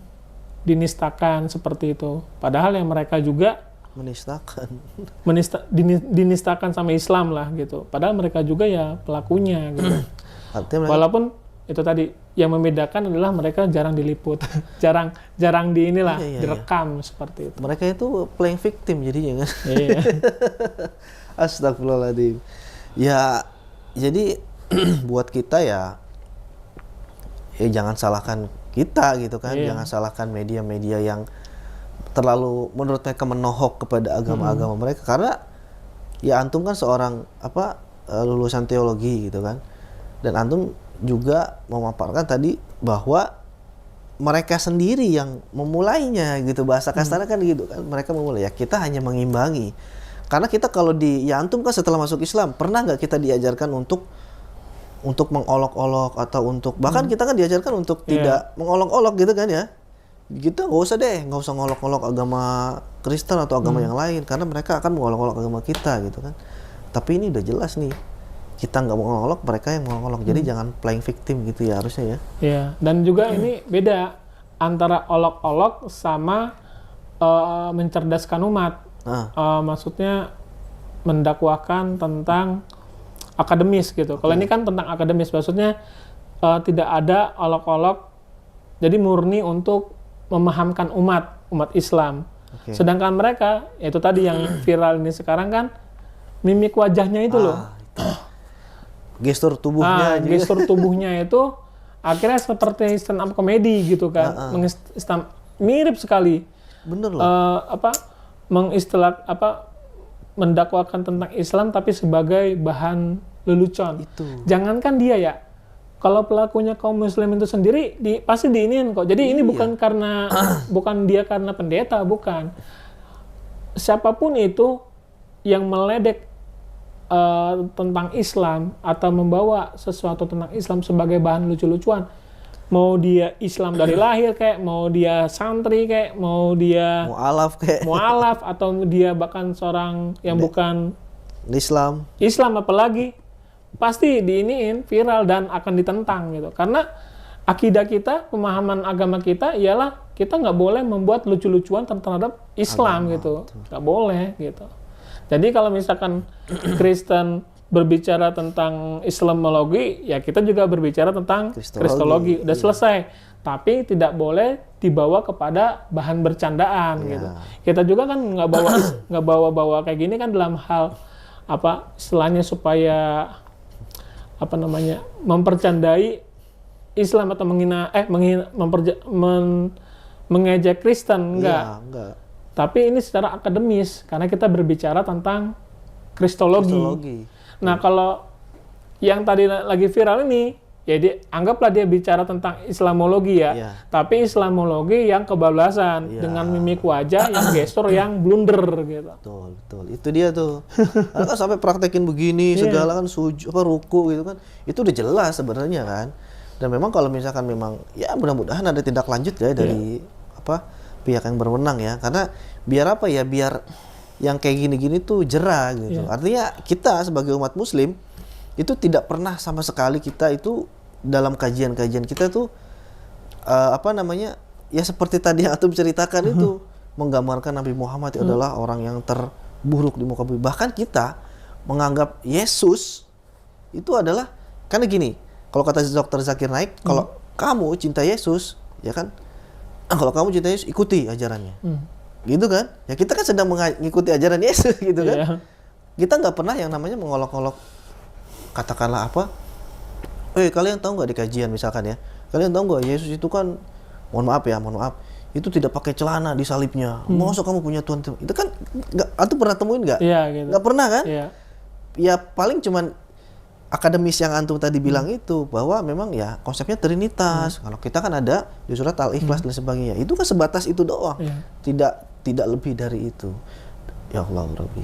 dinistakan seperti itu. Padahal yang mereka juga dinistakan sama Islam lah gitu. Padahal mereka juga ya pelakunya gitu. Walaupun itu tadi yang membedakan adalah mereka jarang diliput, jarang direkam seperti itu. Mereka itu playing victim jadinya kan. Iya. Astagfirullahaladzim. Ya jadi buat kita ya jangan salahkan kita gitu kan, jangan salahkan media-media yang terlalu menurut mereka menohok kepada agama-agama mereka karena ya antum kan seorang lulusan teologi gitu kan, dan antum juga memaparkan tadi bahwa mereka sendiri yang memulainya gitu, bahasa kasarnya kan gitu kan, mereka memulai, ya kita hanya mengimbangi karena kita kalau antum kan setelah masuk Islam pernah nggak kita diajarkan untuk mengolok-olok atau untuk bahkan kita kan diajarkan untuk tidak mengolok-olok gitu kan ya. Kita nggak usah ngolok-ngolok agama Kristen atau agama yang lain karena mereka akan mengolok-olok agama kita gitu kan. Tapi ini udah jelas nih, kita nggak mau ngolok, mereka yang mau ngolok. Jadi jangan playing victim gitu ya harusnya ya. Iya, dan juga ini beda antara olok-olok sama mencerdaskan umat. Maksudnya mendakwakan tentang akademis gitu. Kalau ini kan tentang akademis, maksudnya tidak ada olok-olok, jadi murni untuk memahamkan umat Islam. Sedangkan mereka, itu tadi yang viral ini sekarang kan, mimik wajahnya itu loh. Gestur tubuhnya. Gestur tubuhnya itu akhirnya seperti stand up comedy gitu kan. Mirip sekali. Bener loh. mendakwakan tentang Islam tapi sebagai bahan lelucon. Itu. Jangankan dia ya, kalau pelakunya kaum muslim itu sendiri pasti diinin kok. Jadi ini bukan karena bukan dia karena pendeta, bukan. Siapapun itu yang meledek tentang Islam atau membawa sesuatu tentang Islam sebagai bahan lucu-lucuan, mau dia Islam dari lahir kayak, mau dia santri kayak, mau dia mualaf atau dia bahkan seorang yang bukan Islam apalagi, pasti diiniin viral dan akan ditentang gitu. Karena akidah kita, pemahaman agama kita ialah kita nggak boleh membuat lucu-lucuan terhadap Islam gitu, nggak boleh gitu. Jadi kalau misalkan Kristen berbicara tentang Islamologi, ya kita juga berbicara tentang Kristologi. Udah selesai. Tapi tidak boleh dibawa kepada bahan bercandaan gitu. Kita juga kan nggak bawa kayak gini kan dalam hal apa istilahnya supaya apa namanya mempercandai Islam atau mengejek Kristen, enggak. Tapi ini secara akademis karena kita berbicara tentang Kristologi. Nah, kalau yang tadi lagi viral ini, ya anggaplah dia bicara tentang Islamologi ya. Tapi Islamologi yang kebablasan dengan mimik wajah, yang gestur yang blunder gitu. Betul. Itu dia tuh. Kan sampai praktekin begini segala kan ruku gitu kan. Itu udah jelas sebenarnya kan. Dan memang kalau misalkan memang ya mudah-mudahan ada tindak lanjut ya dari pihak yang berwenang ya. Karena biar biar yang kayak gini-gini tuh jera gitu. Artinya kita sebagai umat muslim itu tidak pernah sama sekali kita itu dalam kajian-kajian kita tuh ya seperti tadi yang Atum ceritakan itu menggambarkan Nabi Muhammad adalah orang yang terburuk di muka bumi. Bahkan kita menganggap Yesus itu adalah karena gini, kalau kata Dr. Zakir Naik, kalau kamu cinta Yesus, ya kan? Kalau kamu cinta Yesus, ikuti ajarannya. Gitu kan? Ya kita kan sedang mengikuti ajaran Yesus gitu kan. Kita nggak pernah yang namanya mengolok-olok katakanlah kalian tahu nggak di kajian misalkan ya, kalian tahu nggak Yesus itu kan mohon maaf itu tidak pakai celana di salibnya. Masa kamu punya Tuhan itu kan nggak pernah temuin nggak? Gitu. Nggak pernah kan? Ya paling cuman akademis yang Antum tadi bilang itu bahwa memang ya konsepnya Trinitas. Kalau kita kan ada di surat Al-Ikhlas dan sebagainya. Itu kan sebatas itu doang. Tidak lebih dari itu. Ya Allah Rabbi.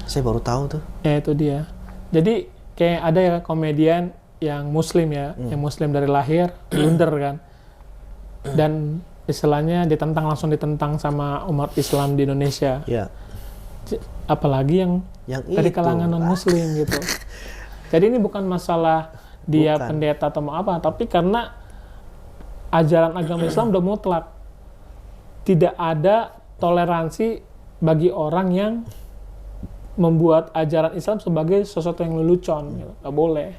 Saya baru tahu tuh. Ya itu dia. Jadi kayak ada ya komedian yang muslim ya, yang muslim dari lahir, blunder kan. Dan istilahnya langsung ditentang sama umat Islam di Indonesia. Apalagi yang dari kalangan non-muslim gitu. Jadi ini bukan masalah dia pendeta atau mau apa, tapi karena ajaran agama Islam udah mutlak. Tidak ada toleransi bagi orang yang membuat ajaran Islam sebagai sesuatu yang lelucon. Gitu. Nggak boleh.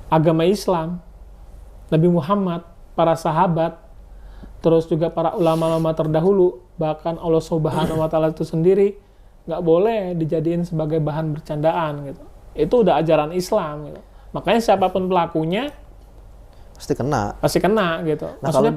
Agama Islam, Nabi Muhammad, para sahabat, terus juga para ulama-ulama terdahulu, bahkan Allah Subhanahu wa Ta'ala itu sendiri, nggak boleh dijadiin sebagai bahan bercandaan gitu. Itu udah ajaran Islam gitu. Makanya siapapun pelakunya pasti kena gitu. Nah, maksudnya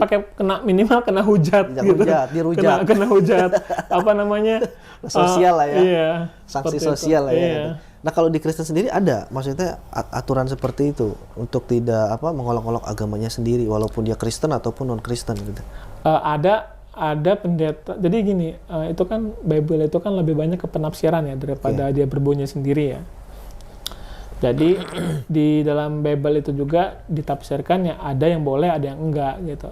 minimal kena hujat gitu. Dirujat. Kena hujat. Apa namanya? Sosial lah ya. Iya, sanksi sosial lah ya. Gitu. Nah, kalau di Kristen sendiri ada maksudnya aturan seperti itu untuk tidak mengolok-olok agamanya sendiri walaupun dia Kristen ataupun non-Kristen gitu. Ada pendeta. Jadi gini, itu kan Bible itu kan lebih banyak ke penafsiran ya daripada dia berbunyi sendiri ya. Jadi di dalam Bible itu juga ditafsirkan ya ada yang boleh, ada yang enggak gitu.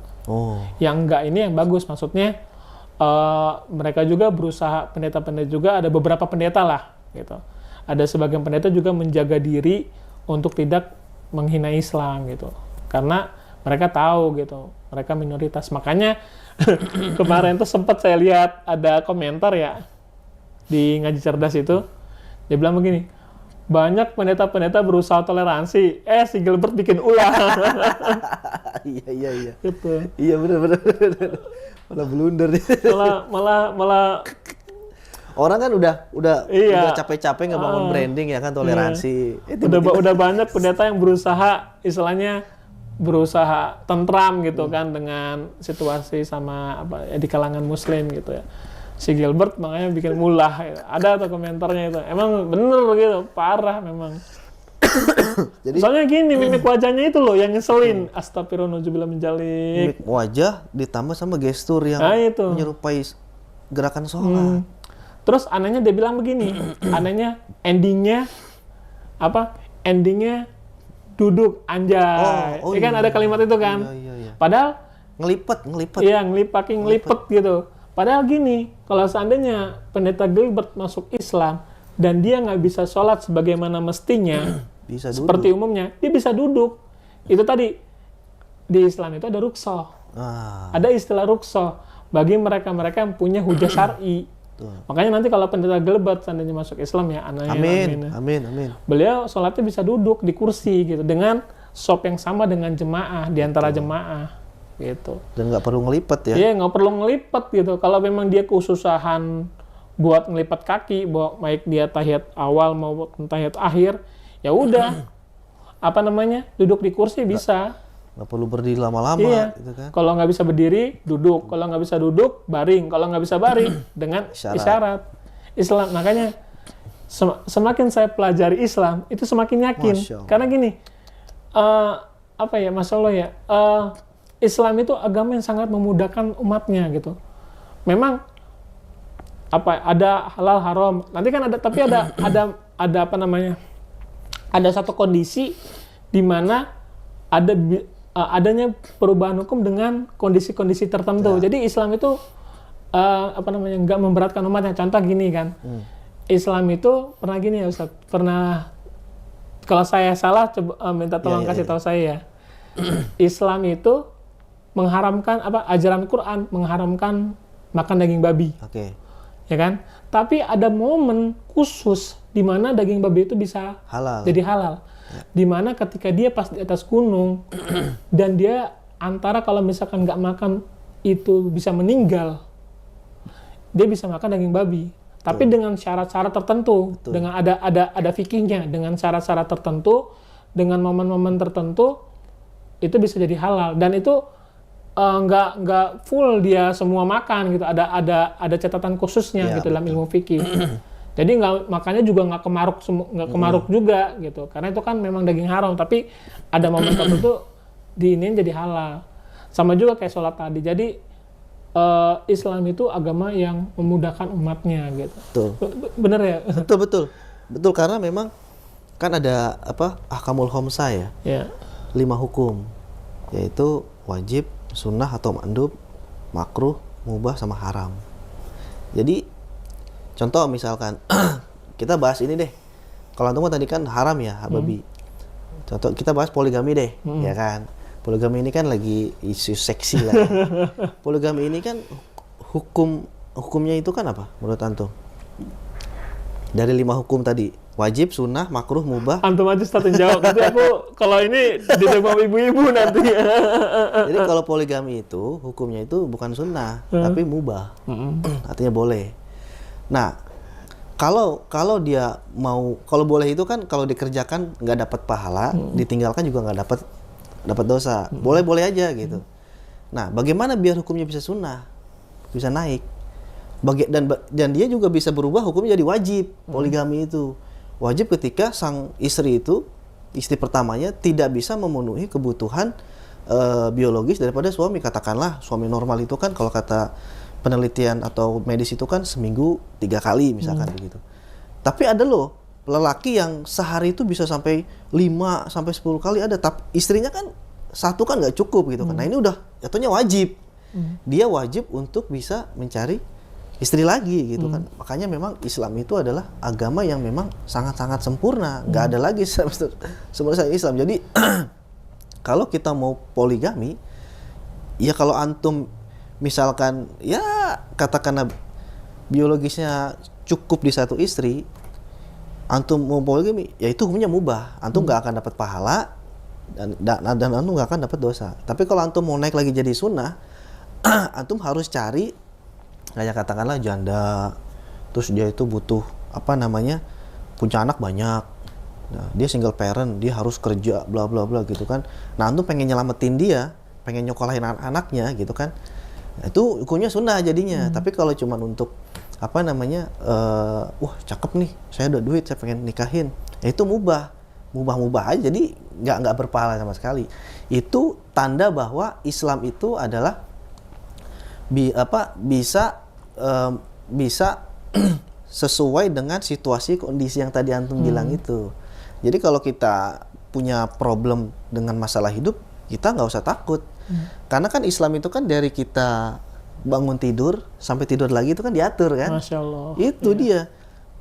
Yang enggak ini yang bagus, maksudnya mereka juga berusaha, pendeta-pendeta juga ada beberapa pendeta lah gitu. Ada sebagian pendeta juga menjaga diri untuk tidak menghina Islam gitu. Karena mereka tahu gitu, mereka minoritas. Makanya kemarin tuh sempat saya lihat ada komentar ya di Ngaji Cerdas itu, dia bilang begini, banyak pendeta-pendeta berusaha toleransi, si Gilbert bikin ulah. Iya. Gitu. Iya benar. Malah blunder. malah orang kan udah capek-capek ngebangun branding ya kan toleransi. Udah banyak pendeta yang berusaha tentram gitu kan dengan situasi sama di kalangan muslim gitu ya. si Gilbert makanya bikin mulah gitu. Ada tuh komentarnya itu, emang bener gitu, parah memang. Jadi Soalnya gini, mimik wajahnya itu loh yang ngeselin. Astagfirullahaladzim menjalik. mimik wajah ditambah sama gestur yang Nah, itu. menyerupai gerakan sholat. Terus anehnya dia bilang begini, anehnya endingnya apa? Endingnya duduk anjay. Oh, Ya kan iya. ada kalimat itu kan. Iya. Padahal Ngelipet. iya ngelipet gitu. Padahal gini, kalau seandainya pendeta Gilbert masuk Islam dan dia nggak bisa sholat sebagaimana mestinya, Bisa duduk. seperti umumnya, dia bisa duduk. Itu tadi di Islam itu ada rukhsah. Ah, Ada istilah rukhsah bagi mereka-mereka yang punya hujah syar'i. betul. Makanya nanti kalau pendeta Gilbert seandainya masuk Islam ya, anaknya Amin. beliau sholatnya bisa duduk di kursi gitu dengan sop yang sama dengan jemaah di antara jemaah gitu. Dan nggak perlu ngelipet ya. Iya, nggak perlu ngelipet gitu. Kalau memang dia kesusahan buat ngelipat kaki, baik dia tahiyat awal maupun tahiyat akhir, ya udah apa namanya duduk di kursi bisa. Nggak perlu berdiri lama-lama Iya. gitu kan. Kalau nggak bisa berdiri, duduk. Kalau nggak bisa duduk, baring. Kalau nggak bisa baring, dengan isyarat. Islam, makanya semakin saya pelajari Islam, itu semakin yakin. Masya Allah. Karena gini, apa ya, Masya Allah ya, Islam itu agama yang sangat memudahkan umatnya gitu. Memang apa ada halal haram. Nanti kan ada, tapi ada apa namanya? Ada satu kondisi di mana adanya perubahan hukum dengan kondisi-kondisi tertentu. Jadi Islam itu apa namanya nggak memberatkan umatnya. Contoh gini kan, Islam itu pernah gini ya Ustaz, pernah kalau saya salah coba minta tolong kasih tahu saya ya. Islam itu mengharamkan apa ajaran Quran mengharamkan makan daging babi, Oke. ya kan? Tapi ada momen khusus di mana daging babi itu bisa Halal. jadi halal. Dimana ketika dia pas di atas gunung dan dia antara kalau misalkan nggak makan itu bisa meninggal, dia bisa makan daging babi. Tapi dengan syarat-syarat tertentu, dengan ada fikihnya, dengan syarat-syarat tertentu, dengan momen-momen tertentu itu bisa jadi halal. Dan itu nggak full dia semua makan gitu. Ada catatan khususnya gitu dalam ilmu fikih. Jadi makanya juga nggak kemaruk juga gitu, karena itu kan memang daging haram, tapi ada momen tertentu diinin jadi halal. Sama juga kayak sholat tadi. Jadi Islam itu agama yang memudahkan umatnya gitu. Betul. Bener ya? Betul karena memang kan ada apa ahkamul khamsah ya. Ya. 5 hukum, yaitu wajib, sunnah atau mandub, makruh, mubah sama haram. Jadi contoh misalkan kita bahas ini deh. Kalau antum tadi kan haram ya, babi. Contoh kita bahas poligami deh, ya kan. Poligami ini kan lagi isu seksi lah. Ya. Poligami ini kan hukumnya itu kan apa menurut antum? Dari 5 hukum tadi, wajib, sunnah, makruh, mubah. Antum aja starting jawab. Nanti aku kalau ini didemam ibu-ibu nanti. Jadi kalau poligami itu hukumnya itu bukan sunnah, tapi mubah. Artinya boleh. Nah, kalau dia mau, kalau boleh itu kan kalau dikerjakan nggak dapat pahala, ditinggalkan juga nggak dapat dosa. Boleh-boleh aja gitu. Nah, bagaimana biar hukumnya bisa sunnah, bisa naik? Dan dia juga bisa berubah hukumnya jadi wajib. Poligami itu wajib ketika sang istri pertamanya tidak bisa memenuhi kebutuhan biologis daripada suami. Katakanlah suami normal itu kan kalau kata penelitian atau medis itu kan seminggu 3 kali misalkan begitu. Tapi ada loh lelaki yang sehari itu bisa sampai 5 sampai 10 kali ada. Tapi istrinya kan satu kan nggak cukup gitu kan. Nah ini udah jatuhnya wajib. Dia wajib untuk bisa mencari istri lagi gitu kan. Makanya memang Islam itu adalah agama yang memang sangat-sangat sempurna. Nggak ada lagi sempurna Islam. Jadi kalau kita mau poligami, ya kalau antum misalkan ya katakanlah biologisnya cukup di satu istri, antum mau poligami, ya itu hukumnya mubah. Antum nggak akan dapat pahala dan antum nggak akan dapat dosa. Tapi kalau antum mau naik lagi jadi sunnah, antum harus cari kayak katakanlah janda, terus dia itu butuh apa namanya punya anak banyak. Nah, dia single parent, dia harus kerja bla bla bla gitu kan. Nah, antum pengen nyelamatin dia, pengen nyokolahin anak-anaknya gitu kan. Itu hukumnya sunnah jadinya. Tapi kalau cuman untuk apa namanya, wah cakep nih, saya udah duit, saya pengen nikahin, ya itu mubah aja, jadi nggak berpahala sama sekali. Itu tanda bahwa Islam itu adalah bisa sesuai dengan situasi kondisi yang tadi antum bilang itu. Jadi kalau kita punya problem dengan masalah hidup, kita nggak usah takut. Karena kan Islam itu kan dari kita bangun tidur sampai tidur lagi itu kan diatur kan. Masya Allah. Itu dia.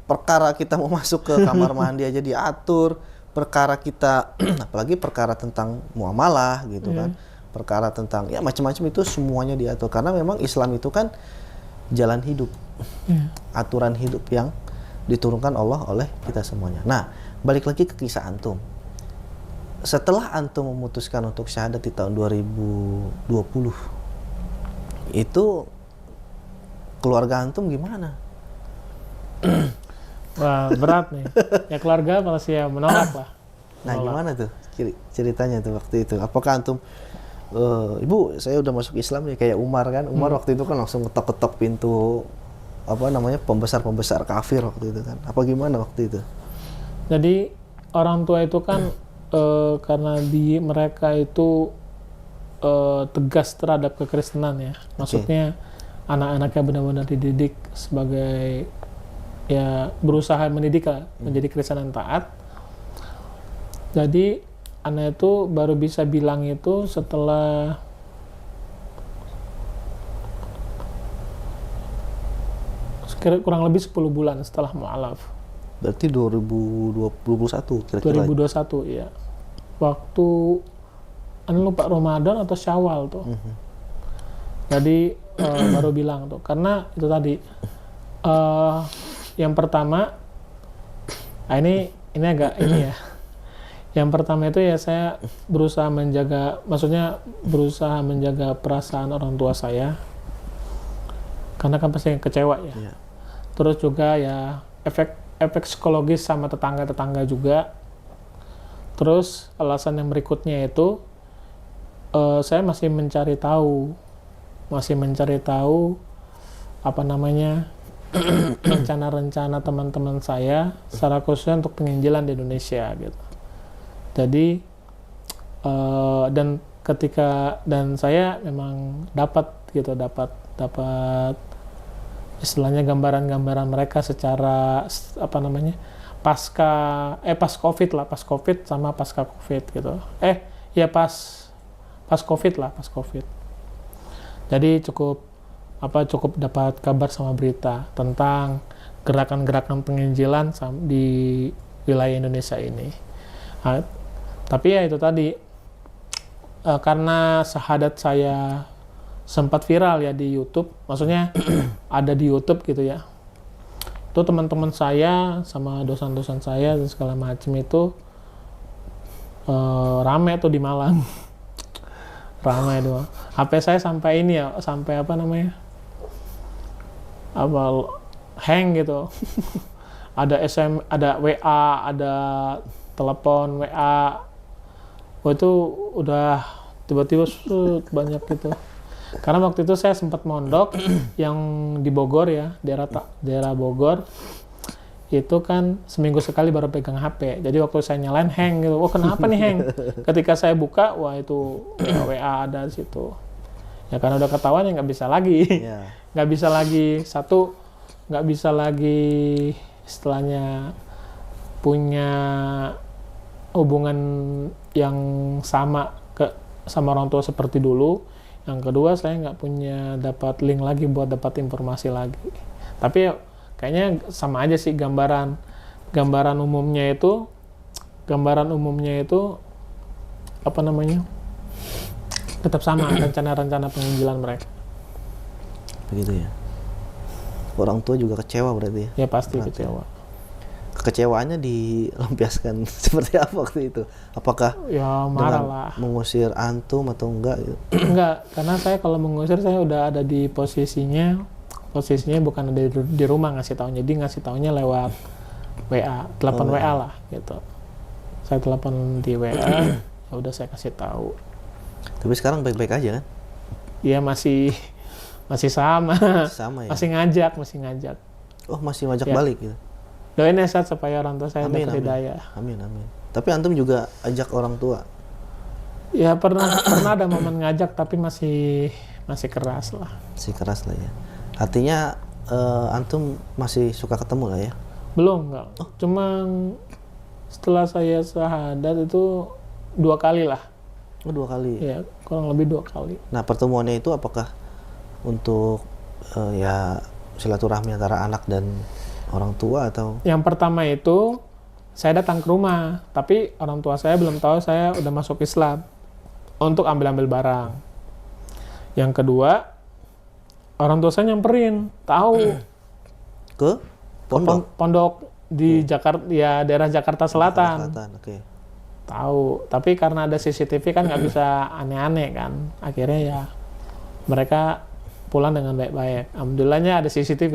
Perkara kita mau masuk ke kamar mandi aja diatur. Perkara kita, apalagi perkara tentang muamalah gitu kan. Perkara tentang ya macam-macam itu semuanya diatur. Karena memang Islam itu kan jalan hidup. Aturan hidup yang diturunkan Allah oleh kita semuanya. Nah, balik lagi ke kisah antum. Setelah antum memutuskan untuk syahadat di tahun 2020, itu keluarga antum gimana? Wah, berat nih. Ya keluarga pasti ya menolak lah. Nah, gimana tuh ceritanya tuh waktu itu? Apakah antum, Ibu, saya udah masuk Islam nih, kayak Umar kan? Umar waktu itu kan langsung ketok-ketok pintu apa namanya pembesar kafir waktu itu kan? Apa gimana waktu itu? Jadi orang tua itu kan karena mereka itu tegas terhadap kekristenan ya. Maksudnya anak-anaknya benar-benar dididik sebagai ya berusaha mendidik lah, menjadi Kristen yang taat. Jadi anak itu baru bisa bilang itu setelah kurang lebih 10 bulan setelah mu'alaf. Berarti 2021 kira-kira. 2021 ya. Waktu lupa Ramadan atau Syawal tuh. Jadi baru bilang tuh, karena itu tadi yang pertama, ini agak ini ya. Yang pertama itu ya saya berusaha menjaga perasaan orang tua saya, karena kan pasti kecewa ya. Terus juga ya efek psikologis sama tetangga juga. Terus alasan yang berikutnya itu saya masih mencari tahu apa namanya rencana-rencana teman-teman saya secara khususnya untuk penginjilan di Indonesia gitu. Jadi dan saya memang dapat istilahnya gambaran-gambaran mereka secara apa namanya pas COVID sama pasca COVID gitu. Pas COVID. Jadi cukup dapat kabar sama berita tentang gerakan-gerakan penginjilan di wilayah Indonesia ini. Nah, tapi ya itu tadi karena syahadat saya sempat viral ya di YouTube, maksudnya ada di YouTube gitu ya. Itu teman-teman saya sama dosen-dosen saya dan segala macam itu rame tuh di Malang. Ramai doang. HP saya sampai ini ya, sampai apa namanya? Hang gitu. Ada ada WA, ada telepon WA. Wah, itu udah tiba-tiba banyak gitu. Karena waktu itu saya sempat mondok yang di Bogor ya, daerah Bogor. Itu kan seminggu sekali baru pegang HP. Jadi waktu saya nyalain hang gitu. Oh, kenapa nih hang? Ketika saya buka, wah itu WA ada di situ. Ya karena udah ketahuan ya nggak bisa lagi. Nggak bisa lagi istilahnya punya hubungan yang sama orang tua seperti dulu. Yang kedua, saya nggak punya dapat link lagi buat dapat informasi lagi. Tapi kayaknya sama aja sih gambaran umumnya itu apa namanya? Tetap sama rencana-rencana penginjilan mereka. Begitu ya. Orang tua juga kecewa berarti ya? Ya pasti kecewa. Kekecewaannya dilampiaskan seperti apa waktu itu? Apakah ya marah lah, mengusir antum atau enggak? Enggak, karena saya kalau mengusir saya udah ada di posisinya bukan ada di rumah ngasih taunya, jadi ngasih taunya lewat WA, telepon WA lah gitu. Saya telepon di WA, ya udah saya kasih tahu. Tapi sekarang baik-baik aja kan? Iya Masih sama. Sama ya. Masih ngajak. Oh, masih ngajak Ya. balik gitu. Doain ya Ustaz supaya orang tua saya Amin, dapat amin. hidayah. Amin, amin. Tapi antum juga ajak orang tua. Ya pernah ada momen ngajak tapi masih keras lah. Si keras lah ya. Artinya antum masih suka ketemu lah ya. Belum enggak. Cuma setelah saya syahadat itu 2 kali lah. Oh, 2 kali. Ya, kurang lebih 2 kali. Nah, pertemuannya itu apakah untuk ya silaturahmi antara anak dan orang tua atau? Yang pertama itu saya datang ke rumah, tapi orang tua saya belum tahu saya udah masuk Islam untuk ambil barang. Yang kedua, orang tua saya nyamperin, tahu Ke pondok? pondok di Jakarta, ya daerah Jakarta Selatan. Oke. Tahu, tapi karena ada CCTV kan nggak bisa aneh-aneh kan. Akhirnya ya mereka pulang dengan baik-baik. Alhamdulillahnya ada CCTV.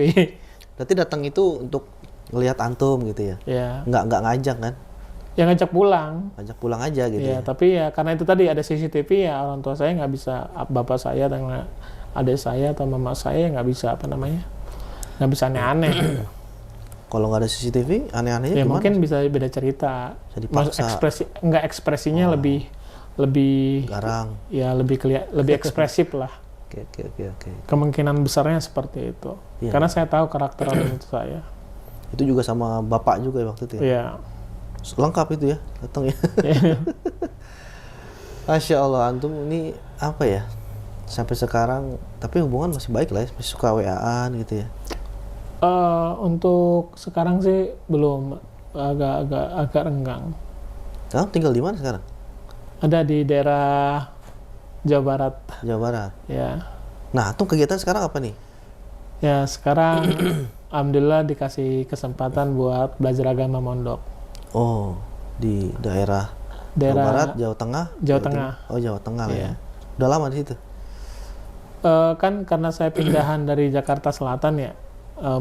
Berarti datang itu untuk ngelihat antum gitu ya? Ya, Nggak ngajak kan? yang ngajak pulang. Ngajak pulang aja gitu Ya, ya? tapi ya karena itu tadi ada CCTV ya orang tua saya nggak bisa, bapak saya dan adik saya atau mama saya nggak bisa nggak bisa aneh-aneh. Kalau nggak ada CCTV, aneh-anehnya Ya gimana? mungkin bisa beda cerita. Bisa dipaksa. Ekspresinya lebih Garang. ya lebih ekspresif lah. Oke. Kemungkinan besarnya seperti itu. Iya. Karena saya tahu karakter orang tua saya. Itu juga sama bapak juga waktu itu ya? Iya. Lengkap itu ya, datang ya. Masya Allah, antum ini apa ya? Sampai sekarang, tapi hubungan masih baik lah ya, masih suka WA-an gitu ya. Untuk sekarang sih belum, agak renggang. Kamu tinggal di mana sekarang? Ada di daerah Jawa Barat. Jawa Barat. Ya. Nah, antum kegiatan sekarang apa nih? Ya sekarang alhamdulillah dikasih kesempatan buat belajar agama mondok. Oh, di daerah Jawa Barat, Jawa Tengah? Jawa Tengah. Oh, Jawa Tengah lah Iya. ya. Udah lama di situ? Kan karena saya pindahan dari Jakarta Selatan ya,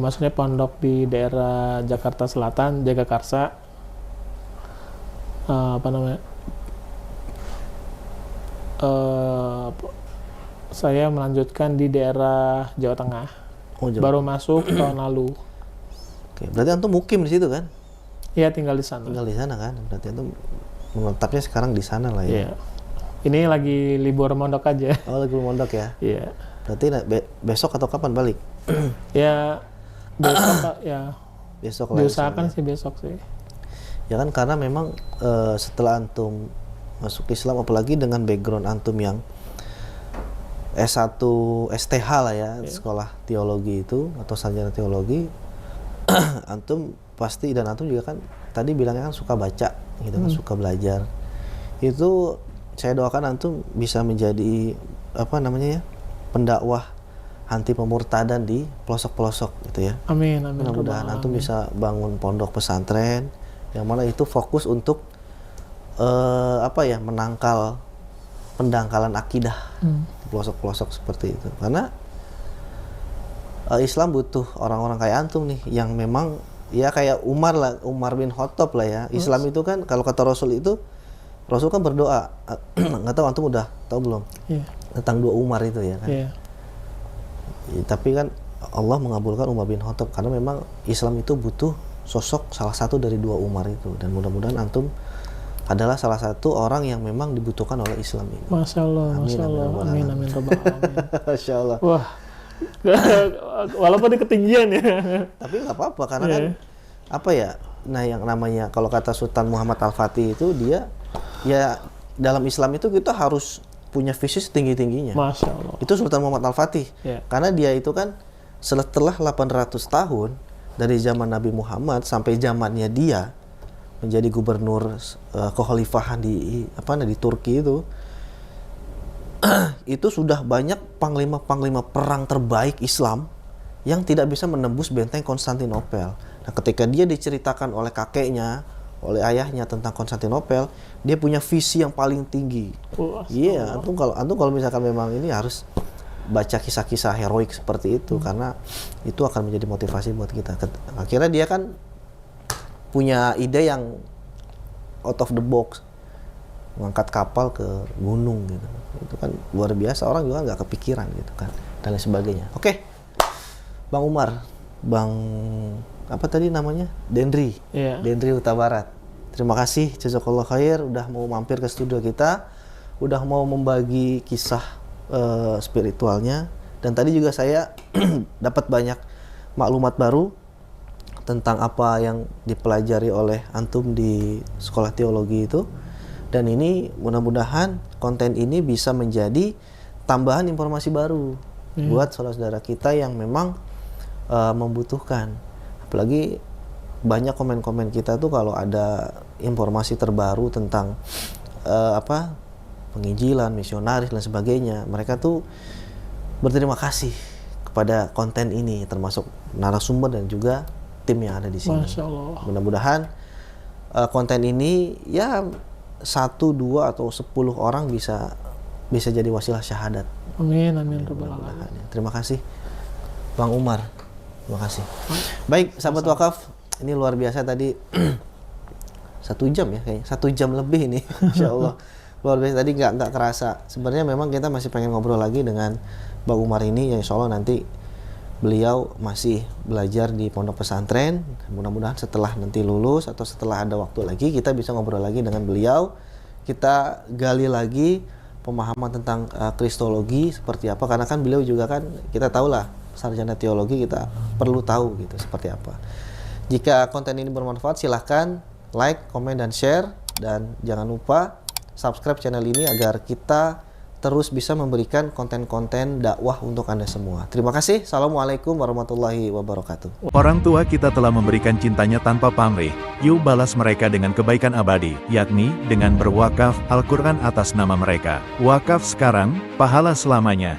maksudnya pondok di daerah Jakarta Selatan, Jagakarsa, saya melanjutkan di daerah Jawa Tengah. Oh, Jawa. Baru masuk tahun lalu. Oke, berarti antum mukim di situ kan? Iya, tinggal di sana. Tinggal di sana kan? Berarti antum menetapnya sekarang di sana lah ya. Iya. Ini lagi libur mondok aja. Oh, lagi mondok ya. Iya. Berarti besok atau kapan balik? Ya besok Pak, ya Besok lah. diusahakan sih besok sih. Ya kan karena memang setelah antum masuk Islam, apalagi dengan background antum yang S1 STH lah ya, sekolah teologi itu atau sarjana teologi, antum pasti, dan antum juga kan tadi bilangnya kan suka baca gitu kan, suka belajar. Itu saya doakan antum bisa menjadi apa namanya ya, pendakwah anti pemurtadan di pelosok-pelosok gitu ya. Amin. Mudah-mudahan antum bisa bangun pondok pesantren yang mana itu fokus untuk menangkal pendangkalan akidah di pelosok-pelosok seperti itu. Karena Islam butuh orang-orang kayak antum nih yang memang ya kayak Umar bin Khattab lah ya. Islam itu kan kalau kata Rasul kan berdoa. Nggak tahu antum udah tahu belum? Iya. Tentang 2 Umar itu ya kan. Iya. Ya, tapi kan Allah mengabulkan Umar bin Khattab karena memang Islam itu butuh sosok salah satu dari 2 Umar itu, dan mudah-mudahan antum adalah salah satu orang yang memang dibutuhkan oleh Islam ini. Masya Allah. Amin. Rabbal alamin. Masya Allah. Wah. Walaupun di ketinggian ya. Tapi nggak apa-apa karena kan apa ya? Nah, yang namanya kalau kata Sultan Muhammad Al-Fatih itu dia ya dalam Islam itu kita harus punya visi setinggi-tingginya. Masya Allah. Itu Sultan Muhammad Al-Fatih. Ya. Karena dia itu kan setelah 800 tahun dari zaman Nabi Muhammad sampai zamannya dia menjadi gubernur kekhalifahan di Turki itu sudah banyak panglima-panglima perang terbaik Islam yang tidak bisa menembus benteng Konstantinopel. Nah, ketika dia diceritakan oleh kakeknya, oleh ayahnya tentang Konstantinopel, dia punya visi yang paling tinggi. Iya, antum kalau misalkan memang ini harus baca kisah-kisah heroik seperti itu karena itu akan menjadi motivasi buat kita. Akhirnya dia kan punya ide yang out of the box, mengangkat kapal ke gunung gitu. Itu kan luar biasa, orang juga nggak kepikiran gitu kan. dan lain sebagainya. Oke, Bang Umar, Bang apa tadi namanya? Dendri, Iya. Dendri Huta Barat. Terima kasih, jazakallah khair, udah mau mampir ke studio kita, udah mau membagi kisah spiritualnya, dan tadi juga saya dapat banyak maklumat baru tentang apa yang dipelajari oleh antum di sekolah teologi itu. Dan ini mudah-mudahan konten ini bisa menjadi tambahan informasi baru buat saudara-saudara kita yang memang membutuhkan. Apalagi banyak komen-komen kita tuh kalau ada informasi terbaru tentang penginjilan, misionaris dan sebagainya, mereka tuh berterima kasih kepada konten ini, termasuk narasumber dan juga tim yang ada di sini. Masya Allah. Mudah-mudahan konten ini ya 1, 2 atau 10 orang bisa jadi wasilah syahadat. Amin, amin, rabbal alamin. Terima kasih Bang Umar. Terima kasih. Baik, sahabat wakaf, ini luar biasa tadi 1 jam ya kayaknya, 1 jam lebih ini, Insya Allah. Luar biasa tadi nggak kerasa. Sebenarnya memang kita masih pengen ngobrol lagi dengan Bang Umar ini, yang Insya Allah nanti beliau masih belajar di pondok pesantren. Mudah-mudahan setelah nanti lulus atau setelah ada waktu lagi, kita bisa ngobrol lagi dengan beliau. Kita gali lagi pemahaman tentang kristologi seperti apa, karena kan beliau juga kan, kita tahulah sarjana teologi, kita perlu tahu gitu seperti apa. Jika konten ini bermanfaat, silahkan like, komen, dan share, dan jangan lupa subscribe channel ini agar kita terus bisa memberikan konten-konten dakwah untuk Anda semua. Terima kasih. Assalamualaikum warahmatullahi wabarakatuh. Orang tua kita telah memberikan cintanya tanpa pamrih, yuk balas mereka dengan kebaikan abadi, yakni dengan berwakaf Al-Quran atas nama mereka. Wakaf sekarang, pahala selamanya.